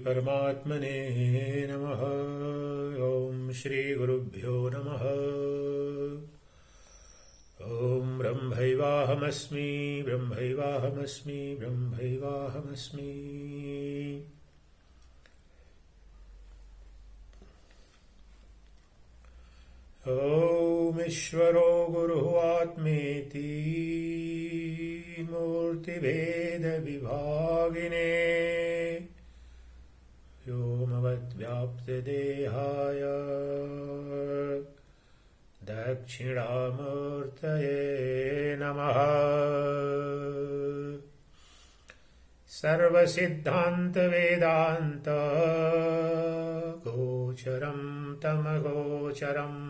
परमात्मने नमः। ओम श्री गुरुभ्यो नमः। ओम ब्रह्मैवाहमस्मि ब्रह्मैवाहमस्मि ब्रह्मैवाहमस्मि। ओम ईश्वरो गुरुः आत्मेति मूर्तिभेद विभागिने व्योमवद्व्याप्तदेहाय दक्षिणामूर्तये नमः। सर्वसिद्धान्तवेदान्त गोचरं तमगोचरम्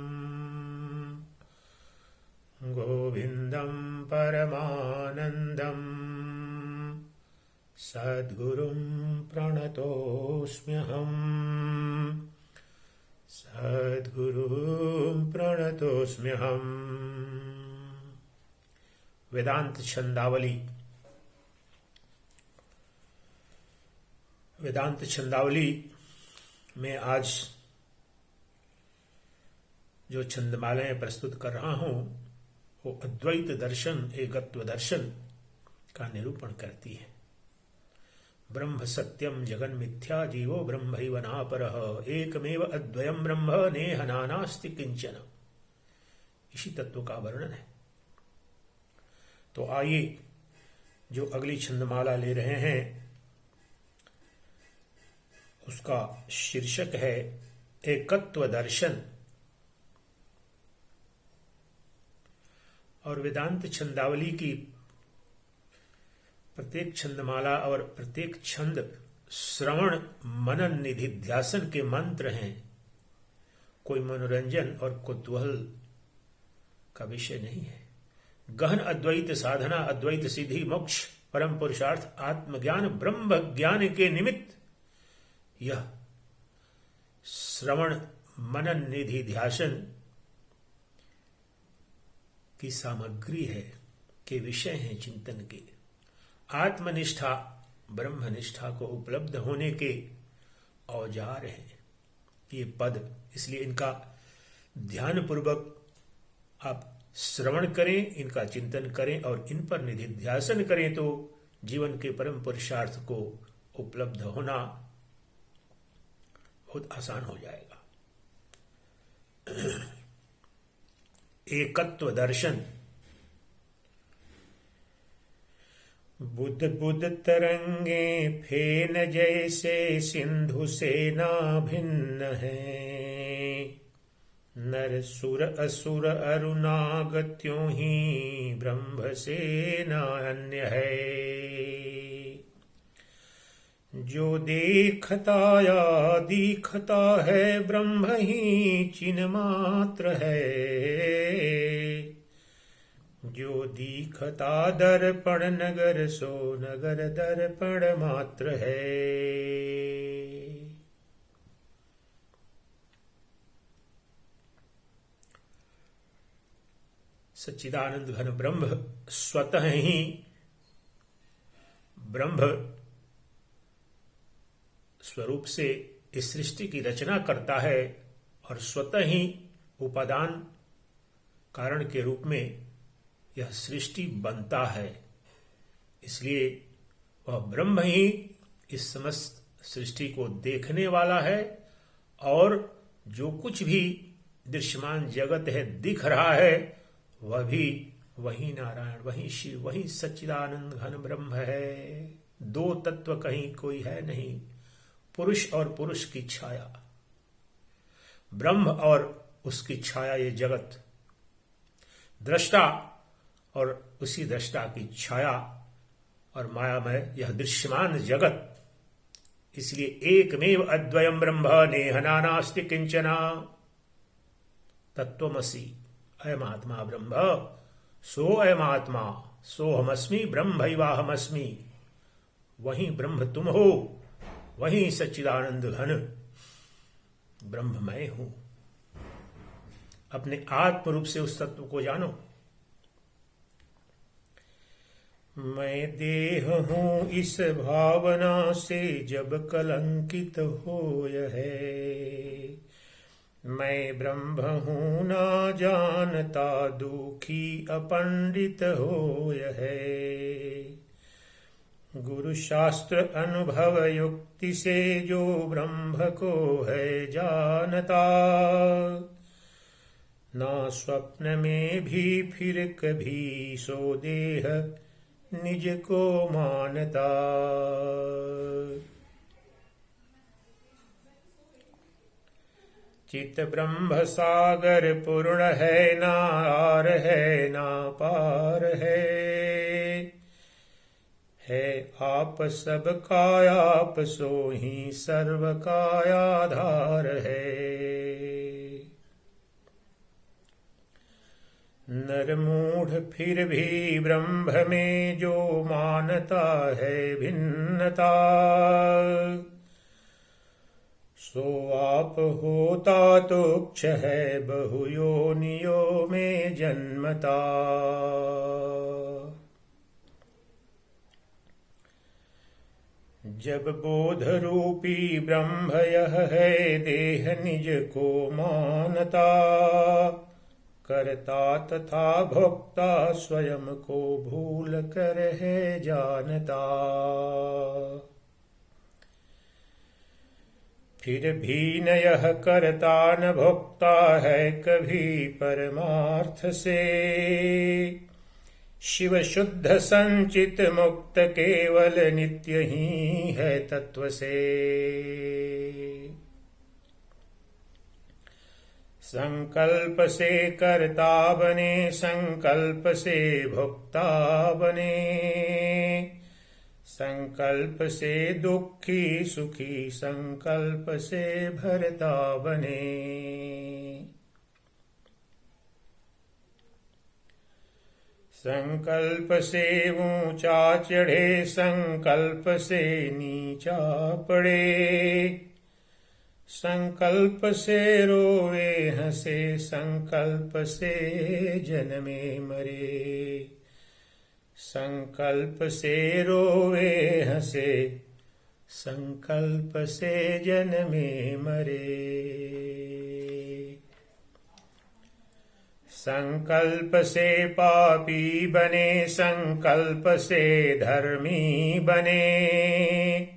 गोविन्दं परमानन्दम् सद्गुरुं प्रणतोऽस्म्यहम्। सद्गुरुं प्रणतोऽस्म्यहम्। वेदांत छंदावली। वेदांत छंदावली में आज जो छंदमालाएं प्रस्तुत कर रहा हूं वो अद्वैत दर्शन एकत्व दर्शन का निरूपण करती है। ब्रह्म सत्यम जगन मिथ्या जीवो ब्रह्मैव नापरः एकमेव अद्वयम् ब्रह्म नेह नानास्ति किंचन। इसी तत्व का वर्णन है। तो आइए जो अगली छंदमाला ले रहे हैं उसका शीर्षक है एकत्व दर्शन। और वेदांत छंदावली की प्रत्येक छंदमाला और प्रत्येक छंद श्रवण मनन निधिध्यासन के मंत्र हैं। कोई मनोरंजन और कुतूहल का विषय नहीं है। गहन अद्वैत साधना अद्वैत सिद्धि मोक्ष परम पुरुषार्थ आत्मज्ञान ब्रह्म ज्ञान के निमित्त यह श्रवण मनन निधिध्यासन की सामग्री है, के विषय हैं चिंतन के। आत्मनिष्ठा ब्रह्मनिष्ठा को उपलब्ध होने के औजार हैं ये पद। इसलिए इनका ध्यान पूर्वक आप श्रवण करें, इनका चिंतन करें और इन पर निधिध्यासन करें तो जीवन के परम पुरुषार्थ को उपलब्ध होना बहुत आसान हो जाएगा। एकत्व दर्शन। बुद्ध बुद्ध तरंगे फेन जैसे सिंधु से ना भिन्न है। नर सुर असुर अरुणागत्यों ही ब्रह्म से न अन्य है। जो देखता या दिखता है ब्रह्म ही चिन्ह मात्र है। जो दिखता दर्पण नगर सो नगर दर्पण मात्र है। सच्चिदानंद घन ब्रह्म स्वतः ही ब्रह्म स्वरूप से इस सृष्टि की रचना करता है और स्वतः ही उपादान कारण के रूप में यह सृष्टि बनता है। इसलिए वह ब्रह्म ही इस समस्त सृष्टि को देखने वाला है और जो कुछ भी दृश्यमान जगत है दिख रहा है वह भी वही नारायण वही शिव वही सच्चिदानंद घन ब्रह्म है। दो तत्व कहीं कोई है नहीं। पुरुष और पुरुष की छाया, ब्रह्म और उसकी छाया ये जगत, दृष्टा और उसी दृष्टा की छाया और मायामय यह दृश्यमान जगत। इसलिए एकमेव अद्वयम् ब्रह्म नेह नानास्ति किंचन। तत्वमसि अयमात्मा ब्रह्म सो अयमात्मा सोहमस्मि ब्रह्मैवाहमस्मि। वही ब्रह्म तुम हो, वही सच्चिदानंद घन ब्रह्म मैं हूं। अपने आत्म रूप से उस तत्व को जानो। मैं देह हूँ इस भावना से जब कलंकित होय है। मैं ब्रह्म हूँ ना जानता दुखी अपंडित होय है। गुरु शास्त्र अनुभव युक्ति से जो ब्रह्म को है जानता, ना स्वप्न में भी फिर कभी सो देह निज को मानता। चित ब्रह्म सागर पूर्ण है, ना आर है ना पार है आप सबका आप सो ही सर्व का आधार है। नर मूढ़ फिर भी ब्रह्म में जो मानता है भिन्नता, सो आप होता तुच्छ है बहु योनियों में जन्मता। जब बोध रूपी ब्रह्म यह है देह निज को मानता, करता तथा भोक्ता स्वयं को भूल कर है जानता। फिर भी न यह करता न भोक्ता है कभी परमार्थ से, शिव शुद्ध संचित मुक्त केवल नित्य ही है तत्व से। संकल्प से कर्ता बने संकल्प से भोक्ता बने, संकल्प से दुखी सुखी संकल्प से भरता बने। संकल्प से ऊंचा चढ़े संकल्प से नीचा पड़े, संकल्प से रोवे हंसे संकल्प से जन्मे मरे। संकल्प से रोवे हंसे संकल्प से जन्मे मरे। संकल्प से पापी बने संकल्प से धर्मी बने,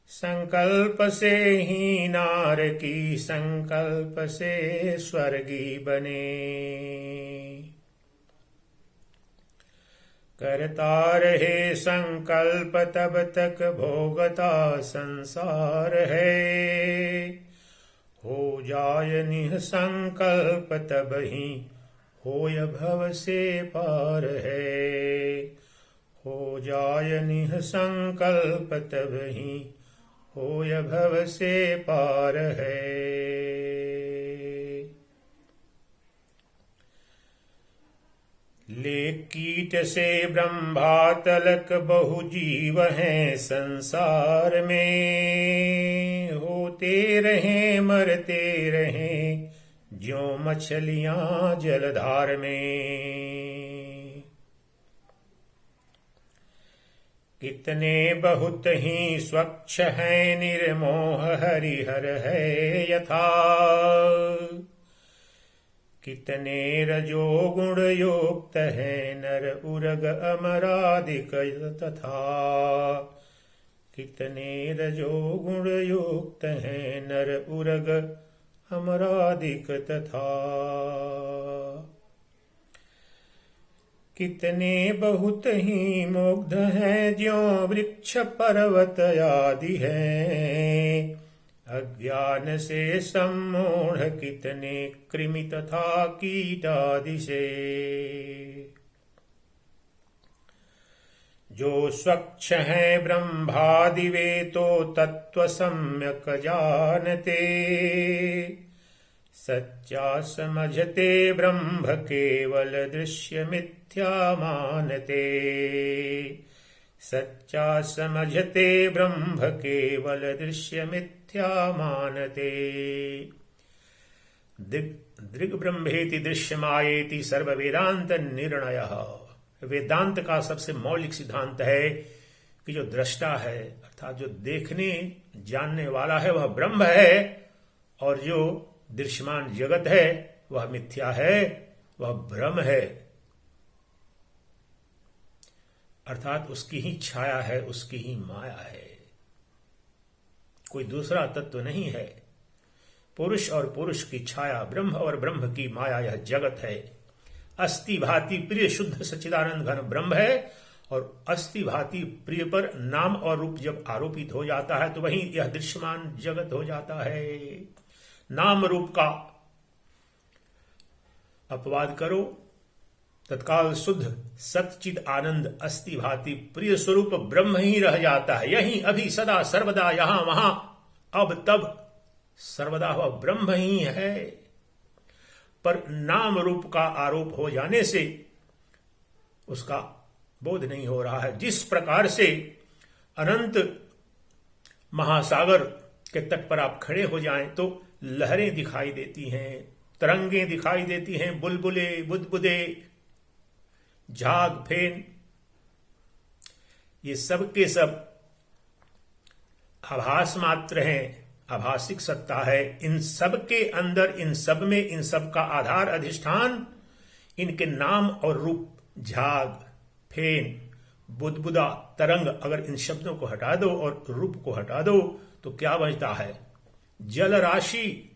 संकल्प से ही नार की संकल्प से स्वर्गी बने। करता रहे संकल्प तब तक भोगता संसार है, हो जाय निःसंकल्प तब ही होय भव से पार है। हो जाय निःसंकल्प तब ही होय भव से पार है। ले कीट से ब्रह्मा तलक बहु जीव हैं संसार में, होते रहें मरते रहें ज्यों मछलियां जलधार में। कितने बहुत ही स्वच्छ हैं निर्मोह हरिहर है यथा, कितने रजोगुण युक्त है नर उरग अमरादिक तथा। कितने रजोगुण युक्त है नर उरग अमरादिक तथा। कितने बहुत ही मुग्ध हैं ज्यों वृक्ष पर्वत आदि हैं, अज्ञान से सम्मोढ़ कितने कृमि तथा कीट आदि से। जो स्वच्छ हैं ब्रह्मादि वे तो तत्व सम्यक जानते, सच्चा समझते ब्रह्म केवल दृश्य मिथ्या मानते। सच्चा समझते ब्रह्म केवल दृश्य मिथ्या मानते। दृग् ब्रह्मेति दृश्यमायेति सर्व वेदांत निर्णयः। वेदांत का सबसे मौलिक सिद्धांत है कि जो दृष्टा है अर्थात जो देखने जानने वाला है वह ब्रह्म है और जो दृश्यमान जगत है वह मिथ्या है, वह भ्रम है, अर्थात उसकी ही छाया है, उसकी ही माया है, कोई दूसरा तत्व नहीं है। पुरुष और पुरुष की छाया, ब्रह्म और ब्रह्म की माया, यह जगत है। अस्ति भाति प्रिय शुद्ध सच्चिदानंद घन ब्रह्म है और अस्ति भाति प्रिय पर नाम और रूप जब आरोपित हो जाता है तो वही यह दृश्यमान जगत हो जाता है। नाम रूप का अपवाद करो, तत्काल शुद्ध सच्चिद आनंद अस्ति भाति प्रिय स्वरूप ब्रह्म ही रह जाता है। यही अभी सदा सर्वदा यहां वहां अब तब सर्वदा वह ब्रह्म ही है। पर नाम रूप का आरोप हो जाने से उसका बोध नहीं हो रहा है। जिस प्रकार से अनंत महासागर के तट पर आप खड़े हो जाएं तो लहरें दिखाई देती हैं, तरंगें दिखाई देती हैं, बुलबुले, बुदबुदे, झाग, फेन, ये सब के सब आभास मात्र हैं, आभासिक सत्ता है। इन सब के अंदर, इन सब में, इन सब का आधार अधिष्ठान इनके नाम और रूप, झाग, फेन, बुदबुदा, तरंग, अगर इन शब्दों को हटा दो और रूप को हटा दो तो क्या बचता है? जल राशि।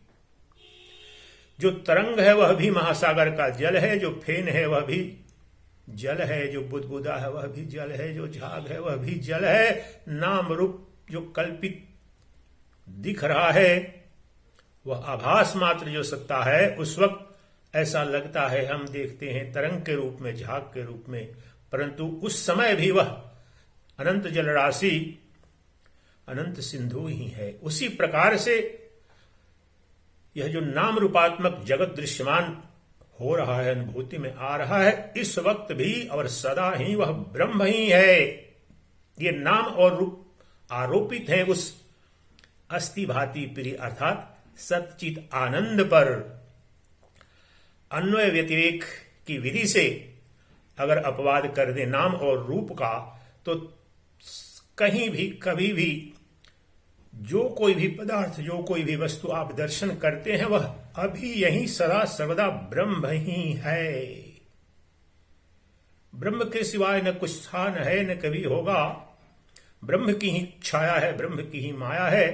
जो तरंग है वह भी महासागर का जल है, जो फेन है वह भी जल है, जो बुदबुदा है वह भी जल है, जो झाग है वह भी जल है। नाम रूप जो कल्पित दिख रहा है वह आभास मात्र जो सत्ता है, उस वक्त ऐसा लगता है हम देखते हैं तरंग के रूप में, झाग के रूप में, परंतु उस समय भी वह अनंत जल राशि, अनंत सिंधु ही है। उसी प्रकार से यह जो नाम रूपात्मक जगत दृश्यमान हो रहा है, अनुभूति में आ रहा है, इस वक्त भी और सदा ही वह ब्रह्म ही है। ये नाम और रूप आरोपित है उस अस्ति भाति प्रिय अर्थात सच्चित आनंद पर। अन्वय व्यतिरेक की विधि से अगर अपवाद कर दे नाम और रूप का तो कहीं भी कभी भी जो कोई भी पदार्थ, जो कोई भी वस्तु आप दर्शन करते हैं वह अभी यही सदा सर्वदा ब्रह्म ही है। ब्रह्म के सिवाय न कुछ था, न है, न कभी होगा। ब्रह्म की ही छाया है, ब्रह्म की ही माया है।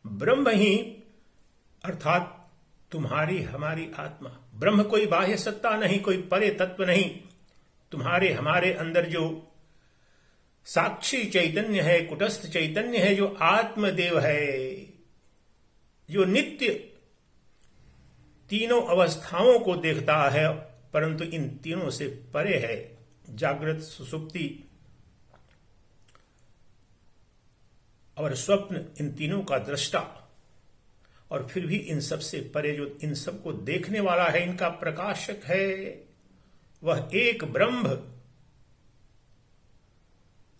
ब्रह्म ही अर्थात तुम्हारी हमारी आत्मा। ब्रह्म कोई बाह्य सत्ता नहीं, कोई परे तत्व नहीं। तुम्हारे हमारे अंदर जो साक्षी चैतन्य है, कुटस्थ चैतन्य है, जो आत्मदेव है, जो नित्य तीनों अवस्थाओं को देखता है परंतु इन तीनों से परे है, जागृत, सुषुप्ति और स्वप्न, इन तीनों का दृष्टा, और फिर भी इन सब से परे जो इन सब को देखने वाला है, इनका प्रकाशक है, वह एक ब्रह्म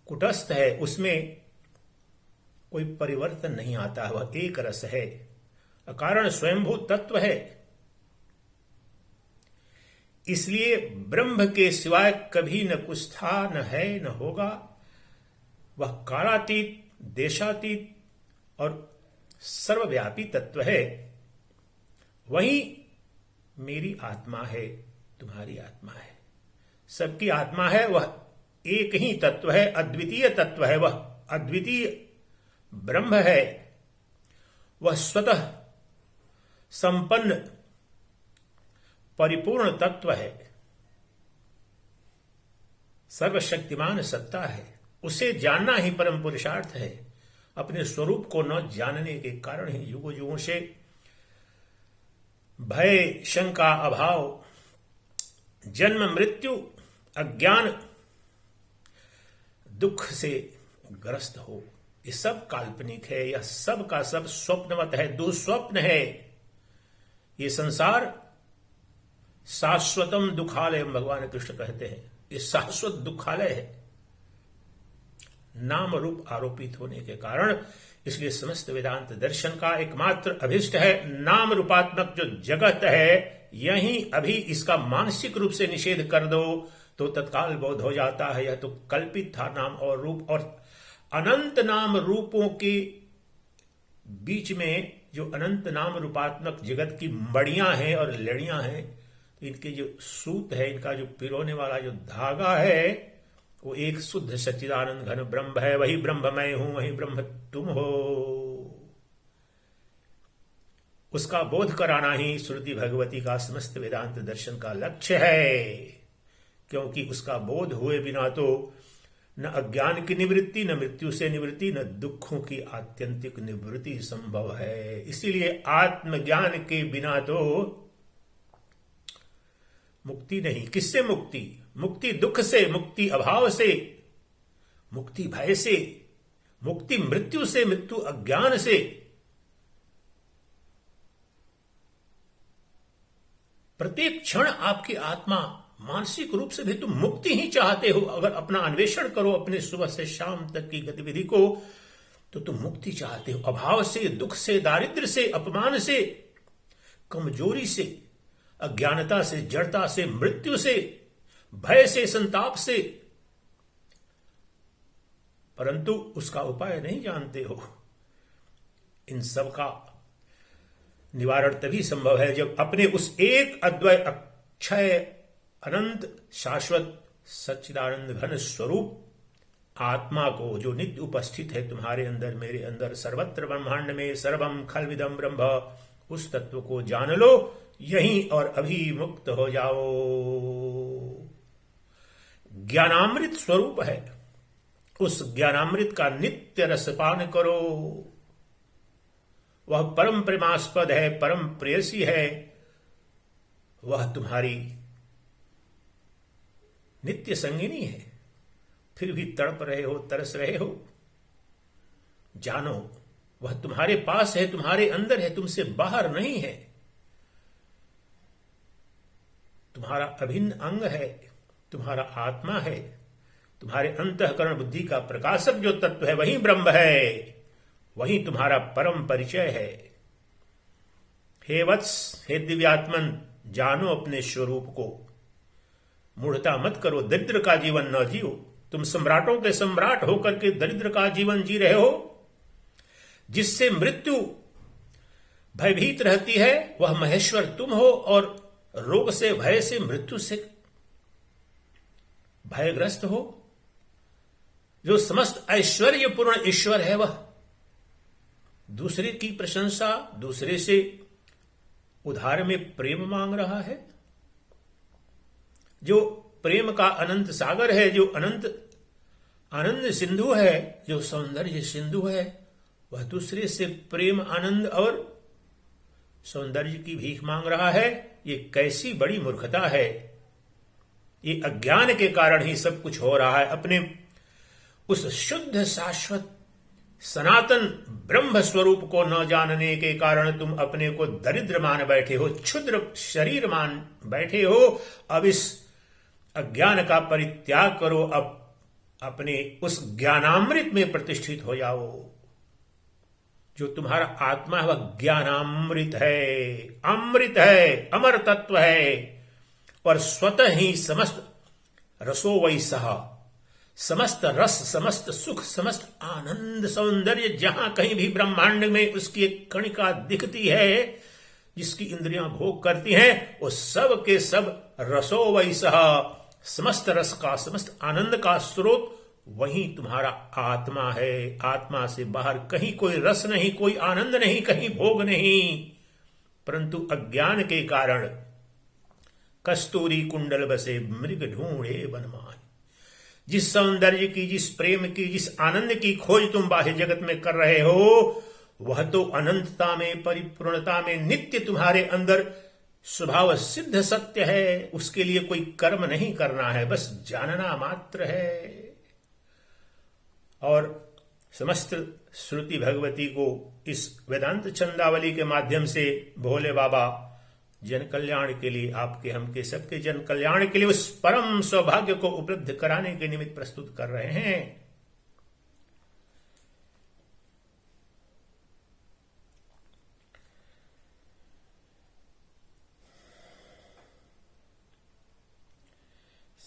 कुटस्थ है। उसमें कोई परिवर्तन नहीं आता, वह एक रस है, अकारण स्वयंभू तत्व है। इसलिए ब्रह्म के सिवाय कभी न कुछ था, न है, न होगा। वह कालातीत, देशातीत और सर्वव्यापी तत्व है। वही मेरी आत्मा है, तुम्हारी आत्मा है, सबकी आत्मा है। वह एक ही तत्व है, अद्वितीय तत्व है, वह अद्वितीय ब्रह्म है। वह स्वतः संपन्न परिपूर्ण तत्व है, सर्वशक्तिमान सत्ता है। उसे जानना ही परम पुरुषार्थ है। अपने स्वरूप को न जानने के कारण ही युगों युगों से भय, शंका, अभाव, जन्म, मृत्यु, अज्ञान, दुख से ग्रस्त हो। ये सब काल्पनिक है, यह सब का सब स्वप्नवत है, दुस्वप्न है। ये संसार शाश्वतम दुखालय, भगवान कृष्ण कहते हैं, ये शाश्वत दुखालय है नाम रूप आरोपित होने के कारण। इसलिए समस्त वेदांत दर्शन का एकमात्र अभिष्ट है नाम रूपात्मक जो जगत है, यही अभी इसका मानसिक रूप से निषेध कर दो, तो तत्काल बोध हो जाता है यह तो कल्पित था नाम और रूप। और अनंत नाम रूपों के बीच में जो अनंत नाम रूपात्मक जगत की मड़ियां हैं और लड़ियां हैं, तो इनके जो सूत है, इनका जो पिरोने वाला जो धागा है, वो एक शुद्ध सच्चिदानंद घन ब्रह्म है। वही ब्रह्म मैं हूं, वही ब्रह्म तुम हो। उसका बोध कराना ही श्रुति भगवती का समस्त वेदांत दर्शन का लक्ष्य है, क्योंकि उसका बोध हुए बिना तो न अज्ञान की निवृत्ति, न मृत्यु से निवृत्ति, न दुखों की आत्यंतिक निवृत्ति संभव है। इसीलिए आत्मज्ञान के बिना तो मुक्ति नहीं। किससे मुक्ति? मुक्ति दुख से, मुक्ति अभाव से, मुक्ति भय से, मुक्ति मृत्यु से, मृत्यु अज्ञान से। प्रत्येक क्षण आपकी आत्मा मानसिक रूप से भी तुम मुक्ति ही चाहते हो। अगर अपना अन्वेषण करो अपने सुबह से शाम तक की गतिविधि को, तो तुम मुक्ति चाहते हो अभाव से, दुख से, दारिद्र्य से, अपमान से, कमजोरी से, अज्ञानता से, जड़ता से, मृत्यु से, भय से, संताप से। परंतु उसका उपाय नहीं जानते हो। इन सब का निवारण तभी संभव है जब अपने उस एक अद्वय अक्षय अनंत शाश्वत सच्चिदानंद घन स्वरूप आत्मा को, जो नित्य उपस्थित है तुम्हारे अंदर, मेरे अंदर, सर्वत्र ब्रह्मांड में सर्वम खलविदम ब्रह्म, उस तत्व को जान लो यहीं और अभी मुक्त हो जाओ। ज्ञानामृत स्वरूप है, उस ज्ञानामृत का नित्य रसपान करो। वह परम प्रेमास्पद है, परम प्रेयसी है। वह तुम्हारी नित्य संगिनी है। फिर भी तड़प रहे हो, तरस रहे हो, जानो वह तुम्हारे पास है, तुम्हारे अंदर है, तुमसे बाहर नहीं है। तुम्हारा अभिन्न अंग है, तुम्हारा आत्मा है, तुम्हारे अंतःकरण बुद्धि का प्रकाशक जो तत्व है वही ब्रह्म है, वही तुम्हारा परम परिचय है। हे वत्स, हे दिव्यात्मन, जानो अपने स्वरूप को। मूढ़ता मत करो, दरिद्र का जीवन न जियो। तुम सम्राटों के सम्राट होकर के दरिद्र का जीवन जी रहे हो। जिससे मृत्यु भयभीत रहती है वह महेश्वर तुम हो, और रोग से, भय से, मृत्यु से भयग्रस्त हो। जो समस्त ऐश्वर्यपूर्ण ईश्वर है वह दूसरे की प्रशंसा, दूसरे से उधार में प्रेम मांग रहा है। जो प्रेम का अनंत सागर है, जो अनंत आनंद सिंधु है, जो सौंदर्य सिंधु है, वह दूसरे से प्रेम, आनंद और सौंदर्य की भीख मांग रहा है। ये कैसी बड़ी मूर्खता है। ये अज्ञान के कारण ही सब कुछ हो रहा है। अपने उस शुद्ध शाश्वत सनातन ब्रह्म स्वरूप को न जानने के कारण तुम अपने को दरिद्र मान बैठे हो, क्षुद्र शरीर मान बैठे हो। अब इस अज्ञान का परित्याग करो, अब अपने उस ज्ञानामृत में प्रतिष्ठित हो जाओ। जो तुम्हारा आत्मा है वह ज्ञानामृत है, अमृत है, अमर तत्व है, और स्वतः ही समस्त रसो वैसह, समस्त रस, समस्त सुख, समस्त आनंद, सौंदर्य जहां कहीं भी ब्रह्मांड में उसकी एक कणिका दिखती है, जिसकी इंद्रियां भोग करती हैं, वो सब के सब रसो वैसह, समस्त रस का, समस्त आनंद का स्रोत वही तुम्हारा आत्मा है। आत्मा से बाहर कहीं कोई रस नहीं, कोई आनंद नहीं, कहीं भोग नहीं। परंतु अज्ञान के कारण कस्तूरी कुंडल बसे मृग ढूंढे वनमाही। जिस सौंदर्य की, जिस प्रेम की, जिस आनंद की खोज तुम बाह्य जगत में कर रहे हो, वह तो अनंतता में, परिपूर्णता में नित्य तुम्हारे अंदर स्वभाव सिद्ध सत्य है। उसके लिए कोई कर्म नहीं करना है, बस जानना मात्र है। और समस्त श्रुति भगवती को इस वेदांत छंदावली के माध्यम से भोले बाबा जन कल्याण के लिए, आपके, हमके, सबके जन कल्याण के लिए उस परम सौभाग्य को उपलब्ध कराने के निमित्त प्रस्तुत कर रहे हैं।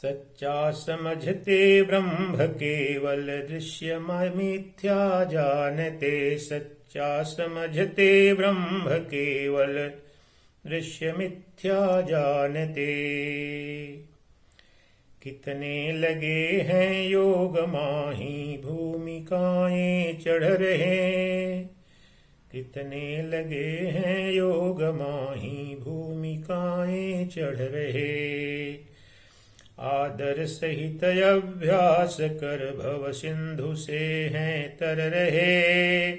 सच्चा समझते ब्रह्म केवल दृश्य मिथ्या जानते। सच्चा समझते ब्रह्म केवल दृश्य मिथ्या जानते। कितने लगे हैं योग माही भूमिकाएं चढ़ रहे। कितने लगे हैं योग माही भूमिकाएं चढ़ रहे। आदर सहित अभ्यास कर भव सिंधु से हैं तर रहे।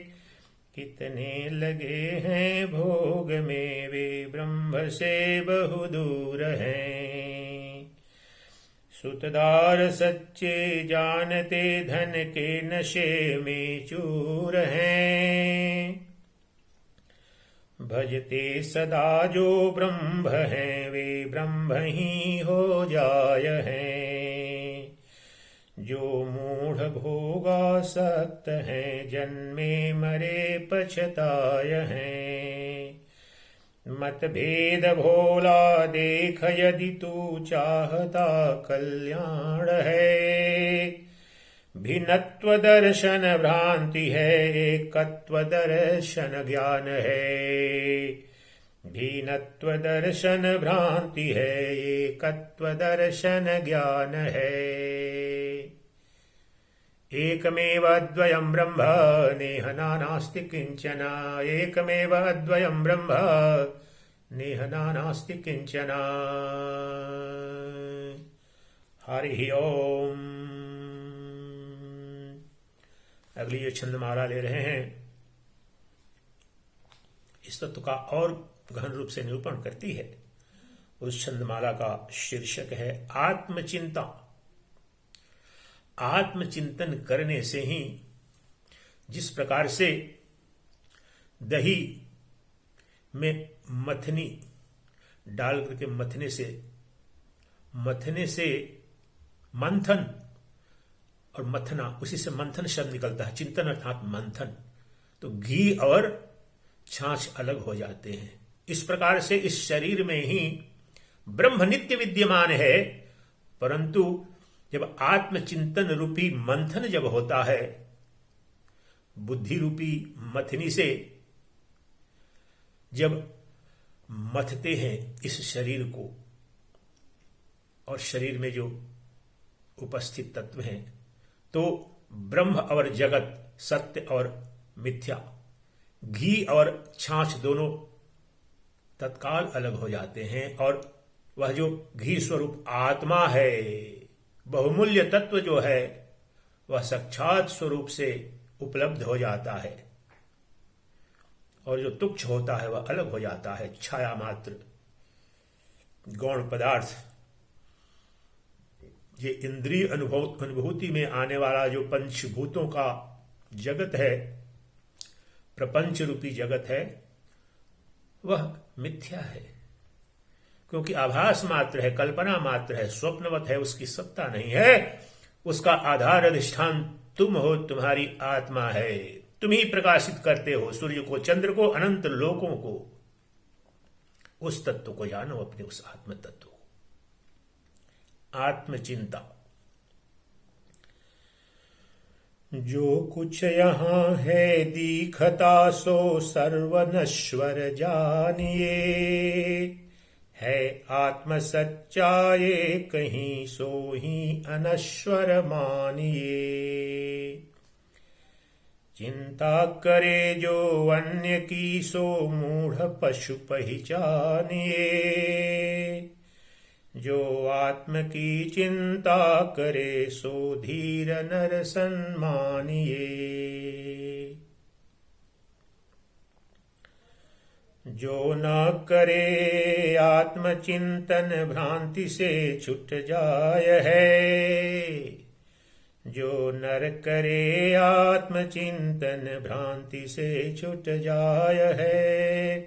कितने लगे हैं भोग में वे ब्रह्म से बहु दूर हैं। सुतदार सच्चे जानते धन के नशे में चूर हैं। भजते सदा जो ब्रह्म हैं वे ब्रह्म ही हो जाय हैं। जो मूढ़ भोगासक्त हैं जन्मे मरे पछताय हैं। मत भेद भोला देख यदि तू चाहता कल्याण है। भिन्नत्व दर्शन भ्रांति है एकत्व दर्शन ज्ञान है। भिन्नत्व दर्शन भ्रांति है एकत्व दर्शन ज्ञान है। एकमेव अद्वयं ब्रह्म नेह नास्ति किंचन। एकमेव अद्वयं ब्रह्म नेह नास्ति किंचन। हरि ओम। अगली ये छंदमाला ले रहे हैं, इस तत्व का और गहन रूप से निरूपण करती है। उस छंदमाला का शीर्षक है आत्मचिंता। आत्मचिंतन करने से ही जिस प्रकार से दही में मथनी डाल करके मथने से मंथन और मथना, उसी से मंथन शब्द निकलता है, चिंतन अर्थात मंथन। तो घी और छाछ अलग हो जाते हैं। इस प्रकार से इस शरीर में ही ब्रह्म नित्य विद्यमान है, परंतु जब आत्मचिंतन रूपी मंथन जब होता है, बुद्धि रूपी मथनी से जब मथते हैं इस शरीर को, और शरीर में जो उपस्थित तत्व हैं, तो ब्रह्म और जगत, सत्य और मिथ्या, घी और छाछ दोनों तत्काल अलग हो जाते हैं। और वह जो घी स्वरूप आत्मा है, बहुमूल्य तत्व जो है, वह साक्षात स्वरूप से उपलब्ध हो जाता है। और जो तुच्छ होता है वह अलग हो जाता है, छाया मात्र गौण पदार्थ। ये इंद्रिय अनुभूति में आने वाला जो पंचभूतों का जगत है, प्रपंच रूपी जगत है, वह मिथ्या है, क्योंकि आभास मात्र है, कल्पना मात्र है, स्वप्नवत है, उसकी सत्ता नहीं है। उसका आधार अधिष्ठान तुम हो, तुम्हारी आत्मा है। तुम ही प्रकाशित करते हो सूर्य को, चंद्र को, अनंत लोकों को। उस तत्व को जानो, अपने उस आत्म तत्व को। आत्मचिंता। जो कुछ यहाँ है दिखता सो सर्वनश्वर जानिए। है आत्म सच्चाए कहीं सो ही अनश्वर मानिए। चिंता करे जो अन्य की सो मूढ़ पशु पहचानिए। जो आत्म की चिंता करे सो धीर नर सन्मानिए। जो न करे आत्मचिंतन भ्रांति से छूट जाय है। जो नर करे आत्मचिंतन भ्रांति से छूट जाय है।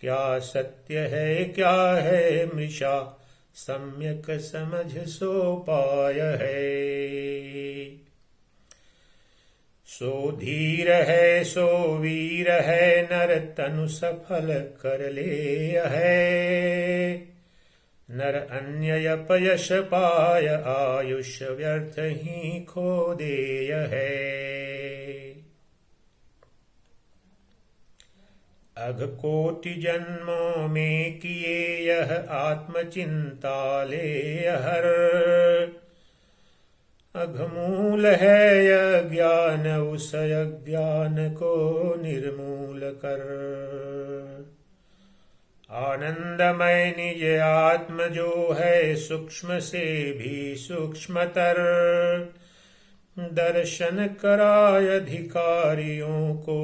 क्या सत्य है क्या है मृषा सम्यक समझ सो पाय है। सो धीर है सो वीर है नर तनु सफल कर ले है। नर अन्ययपयश पाय आयुष्य व्यर्थ ही खो देय है। अघ कोटि जन्मों में किए यह आत्मचिंता ले हर, अघमूल है यह ज्ञान उस अज्ञान को निर्मूल कर। आनंदमय निज आत्म जो है सूक्ष्म से भी सूक्ष्मतर, दर्शन कराय अधिकारियों को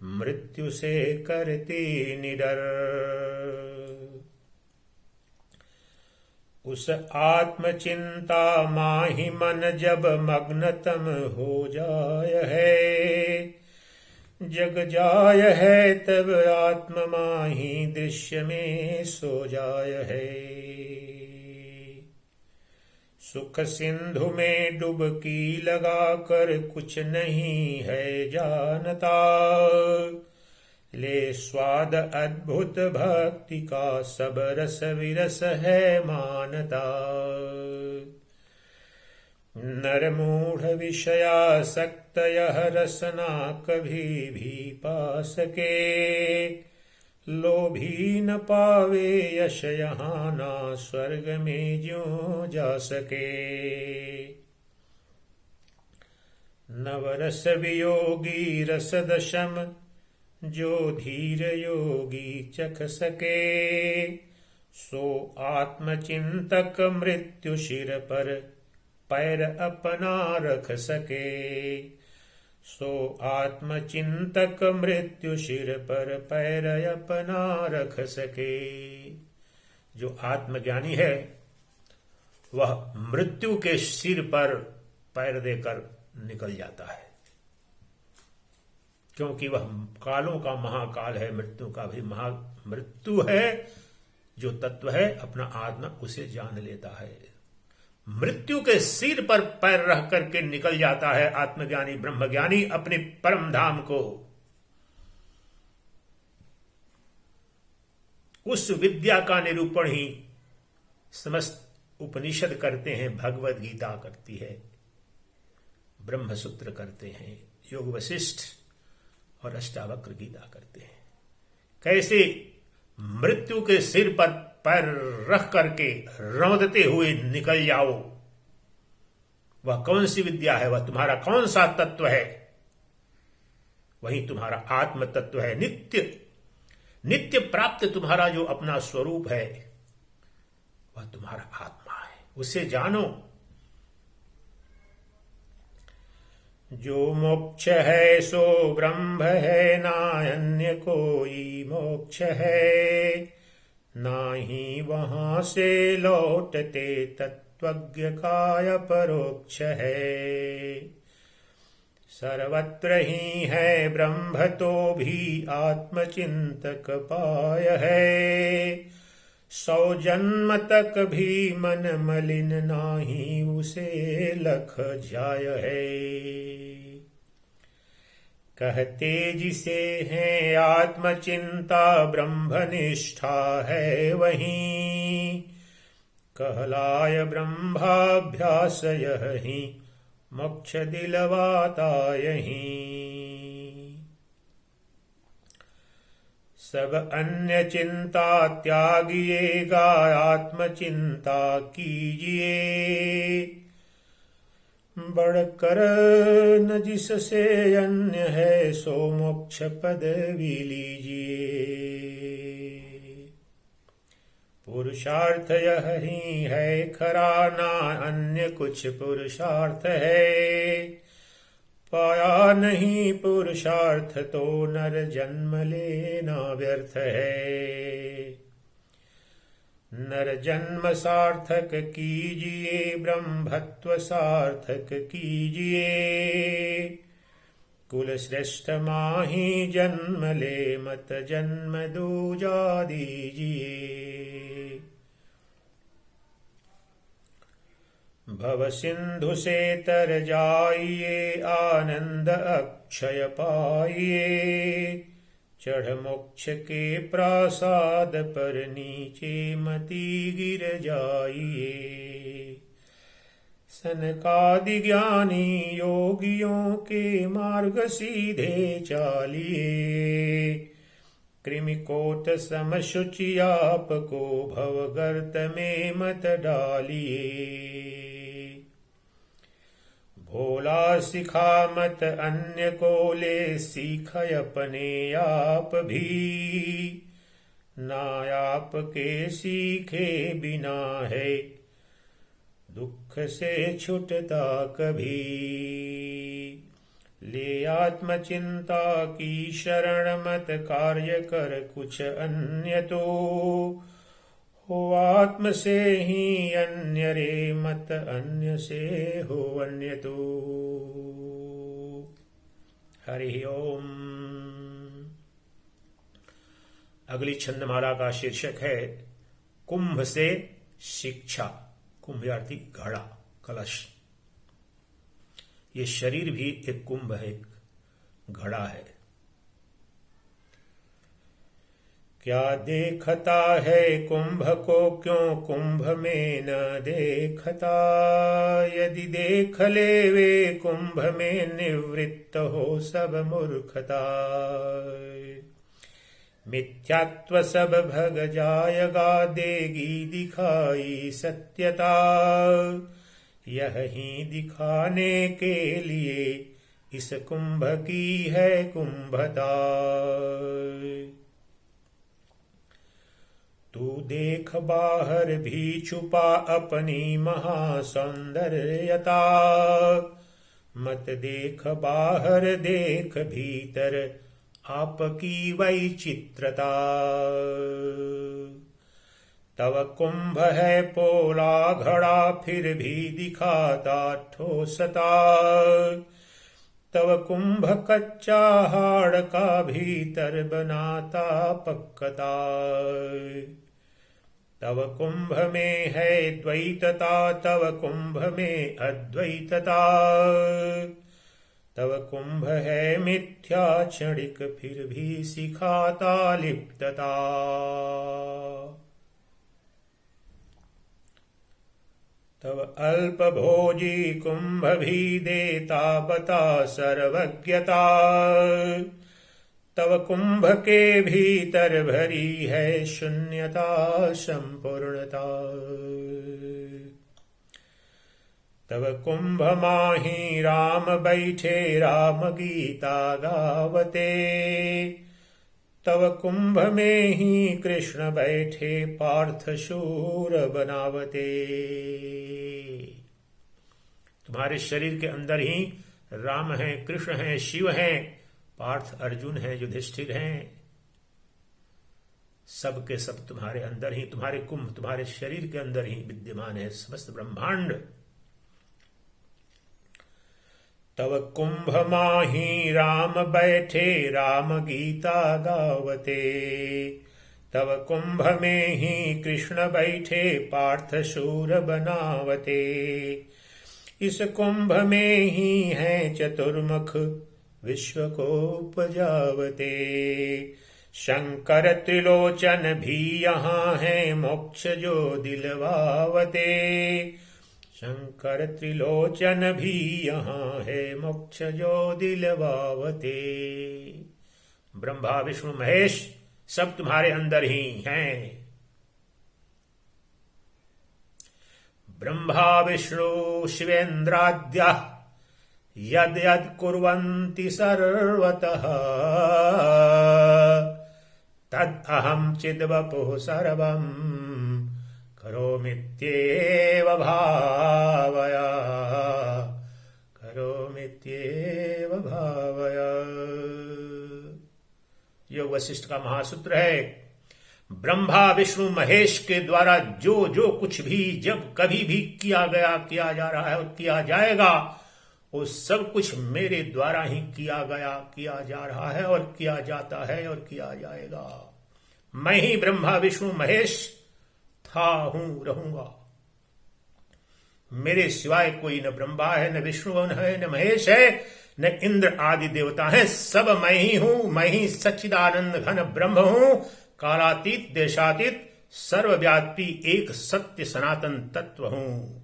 मृत्यु से करती निडर। उस आत्मचिंता माहि मन जब मग्नतम हो जाय है, जग जाय है तब आत्म माहि दृश्य में सो जाय है। सुख सिंधु में डुबकी लगा कर कुछ नहीं है जानता, ले स्वाद अद्भुत भक्ति का सब रस विरस है मानता। नर मूढ़ विषयासक्त यह रसना कभी भी पा सके, लोभी न पावे यश यहाँ ना स्वर्ग में ज्यों जा सके। नवरस वियोगी रस दशम जो धीर योगी चख सके, सो आत्मचिंतक मृत्यु शिर पर पैर अपना रख सके। सो आत्मचिंतक मृत्यु शिर पर पैर अपना रख सके। जो आत्मज्ञानी है वह मृत्यु के सिर पर पैर देकर निकल जाता है, क्योंकि वह कालों का महाकाल है, मृत्यु का भी मृत्यु है। जो तत्व है अपना आत्मा उसे जान लेता है, मृत्यु के सिर पर पैर रख करके निकल जाता है आत्मज्ञानी ब्रह्मज्ञानी अपने परम धाम को। उस विद्या का निरूपण ही समस्त उपनिषद करते हैं, भगवद गीता करती है, ब्रह्म सूत्र करते हैं, योग वशिष्ठ और अष्टावक्र गीता करते हैं। कैसे मृत्यु के सिर पर पैर रख करके रौंदते हुए निकल जाओ। वह कौन सी विद्या है, वह तुम्हारा कौन सा तत्व है? वही तुम्हारा आत्म तत्व है। नित्य नित्य प्राप्त तुम्हारा जो अपना स्वरूप है वह तुम्हारा आत्मा है, उसे जानो। जो मोक्ष है सो ब्रह्म है, ना अन्य कोई मोक्ष है। ना ही वहां से लौटते तत्वज्ञ काय परोक्ष है। सर्वत्र ही है ब्रह्म तो भी आत्मचिंतक पाय है। 100 जन्म तक भी मन मलिन नाही उसे लख जाय है। कहते जिसे हैं आत्मचिंता ब्रह्मनिष्ठा है वही। कहलाय ब्रह्माभ्यास यही, मोक्ष दिलवाता यही। सब अन्य चिंता त्यागिएगा आत्मचिंता कीजिए। बढ़कर न जिससे अन्य है सो मोक्ष पदवी लीजिए। पुरुषार्थ यह ही है खरा, ना अन्य कुछ पुरुषार्थ है। पाया नहीं पुरुषार्थ तो नर जन्म लेना व्यर्थ है। नर जन्म सार्थक कीजिए, ब्रह्मत्व सार्थक कीजिए। कुल श्रेष्ठ माही जन्म ले, मत जन्म दूजा दीजिए। भव सिंधु से तर जाइए, आनंद अक्षय पाइए। चढ़ मोक्ष के प्रासाद पर नीचे मति गिर जाइए। सनकादि ज्ञानी योगियों के मार्ग सीधे चालिए। कृमिकोट सम शुचि आपको भव गर्त में मत डालिए। भोला सिखा मत अन्य को ले, सीख अपने आप भी। ना आप के सीखे बिना है दुख से छुटता कभी। ले आत्मचिंता की शरण मत, कार्य कर कुछ अन्य तो। हो आत्म से ही अन्य रे, मत अन्य से हो अन्य तो। हरि ओम। अगली छंदमाला का शीर्षक है कुंभ से शिक्षा। कुंभ अर्थी घड़ा, कलश। ये शरीर भी एक कुंभ है, एक घड़ा है। क्या देखता है कुंभ को, क्यों कुंभ में न देखता। यदि देख ले वे कुंभ में, निवृत्त हो सब मूर्खता। मिथ्यात्व सब भग जाएगा, देगी दिखाई सत्यता। यही दिखाने के लिए इस कुंभ की है कुंभता। तू देख बाहर भी छुपा अपनी महासौंदर्यता। मत देख बाहर, देख भीतर आपकी वैचित्रता। तव कुंभ है पोला घड़ा, फिर भी दिखाता ठोसता। तव कुंभ कच्चा हाड़ का, भीतर बनाता पक्कता। तव कुंभ में है द्वैतता, तव कुंभ में अद्वैतता। तव कुंभ है मिथ्या क्षणिक, फिर भी सिखाता लिप्तता। तव अल्प भोजी कुंभ भी देता बता सर्वज्ञता। तव कुंभ के भीतर भरी है शून्यता संपूर्णता। तव कुंभ माही राम बैठे, राम गीता गावते। तव कुंभ में ही कृष्ण बैठे, पार्थ शूर बनावते। तुम्हारे शरीर के अंदर ही राम है, कृष्ण है, शिव है, पार्थ अर्जुन है, युधिष्ठिर हैं। सब के सब तुम्हारे अंदर ही, तुम्हारे कुंभ तुम्हारे शरीर के अंदर ही विद्यमान है समस्त ब्रह्मांड। तव कुंभ माही राम बैठे, राम गीता गावते। तव कुंभ में ही कृष्ण बैठे, पार्थ शूर बनावते। इस कुंभ में ही है चतुर्मुख, विश्व को उपजावते। शंकर त्रिलोचन भी यहाँ है, मोक्ष जो दिलवावते। शंकर त्रिलोचन भी यहाँ है, मोक्ष जो दिलवावते। ब्रह्मा विष्णु महेश सब तुम्हारे अंदर ही हैं। ब्रह्मा विष्णु शिवेन्द्राद्यः यद यद कुर्वन्ति सर्वतः। तद अहं चिद्वपुः सर्वं करोमीत्येव भावया। करोमीत्येव भावया। योग वशिष्ठ का महासूत्र है। ब्रह्मा विष्णु महेश के द्वारा जो जो कुछ भी जब कभी भी किया गया, किया जा रहा है और किया जाएगा, वो सब कुछ मेरे द्वारा ही किया गया, किया जा रहा है और किया जाता है और किया जाएगा। मैं ही ब्रह्मा विष्णु महेश था, हूं, रहूंगा। मेरे सिवाय कोई न ब्रह्मा है, न विष्णु है, न महेश है। न इंद्र आदि देवता हैं, सब मैं ही हूं। मैं ही सच्चिदानंद घन ब्रह्म हूं, कालातीत देशातीत सर्वव्यापी एक सत्य सनातन तत्व हूं।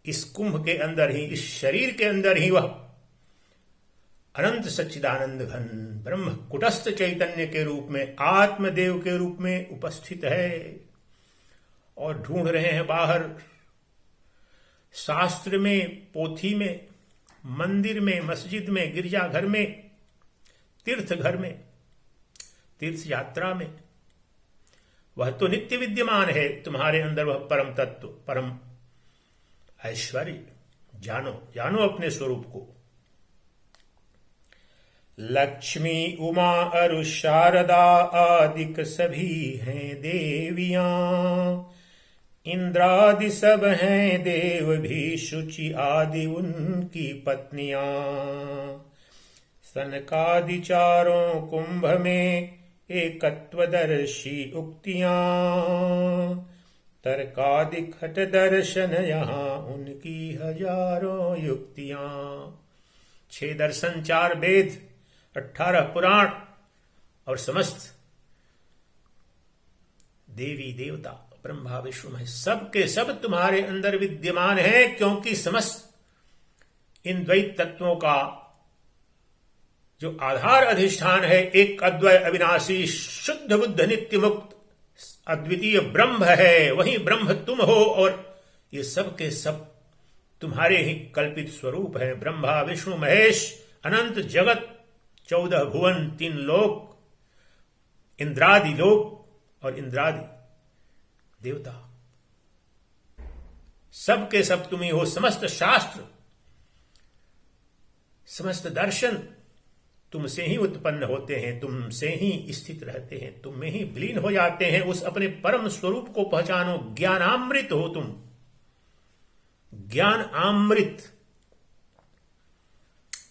इस कुंभ के अंदर ही, इस शरीर के अंदर ही वह अनंत सच्चिदानंद घन ब्रह्म कुटस्थ चैतन्य के रूप में, आत्मदेव के रूप में उपस्थित है। और ढूंढ रहे हैं बाहर, शास्त्र में, पोथी में, मंदिर में, मस्जिद में, गिरजाघर में, तीर्थ घर में, तीर्थ यात्रा में। वह तो नित्य विद्यमान है तुम्हारे अंदर, वह परम तत्व, परम ऐश्वर्य। जानो, जानो अपने स्वरूप को। लक्ष्मी, उमा, अरु, शारदा आदिक सभी हैं देवियां। इंद्रादि सब हैं देव भी, शुचि आदि उनकी पत्नियां। सनकादि चारों कुंभ में एकत्वदर्शी उक्तियां। तर्कादि खट दर्शन यहाँ उनकी हजारों युक्तियां। 6 दर्शन, 4 वेद, 18 पुराण और समस्त देवी देवता, ब्रह्मा विष्णु महेश, सब के सब तुम्हारे अंदर विद्यमान हैं। क्योंकि समस्त इन द्वैत तत्वों का जो आधार अधिष्ठान है, एक अद्वय अविनाशी शुद्ध बुद्ध नित्य मुक्त अद्वितीय ब्रह्म है। वही ब्रह्म तुम हो, और ये सब के सब तुम्हारे ही कल्पित स्वरूप है। ब्रह्मा विष्णु महेश, अनंत जगत, 14 भुवन, 3 लोक, इंद्रादि लोक और इंद्रादि देवता, सब के सब तुम ही हो। समस्त शास्त्र, समस्त दर्शन तुमसे ही उत्पन्न होते हैं, तुमसे ही स्थित रहते हैं, तुम में ही विलीन हो जाते हैं। उस अपने परम स्वरूप को पहचानो। ज्ञानामृत हो तुम, ज्ञान अमृत,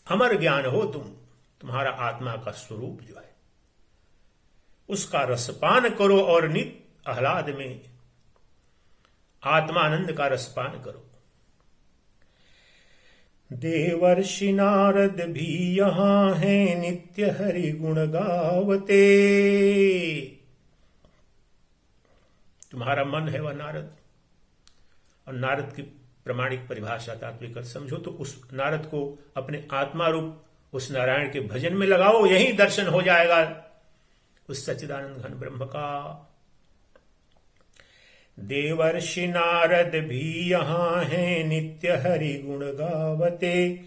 अमर ज्ञान हो तुम। तुम्हारा आत्मा का स्वरूप जो है, उसका रसपान करो और नित्य आह्लाद में आत्मानंद का रसपान करो। देवर्षि नारद भी यहां हैं, नित्य हरि गुण गावते। तुम्हारा मन है वह नारद, और नारद की प्रमाणिक परिभाषा तात्विक समझो तो उस नारद को अपने आत्मा रूप उस नारायण के भजन में लगाओ, यही दर्शन हो जाएगा उस सच्चिदानंद घन ब्रह्म का। देवर्षि नारद भी यहाँ हैं, नित्य हरि गुण गावते।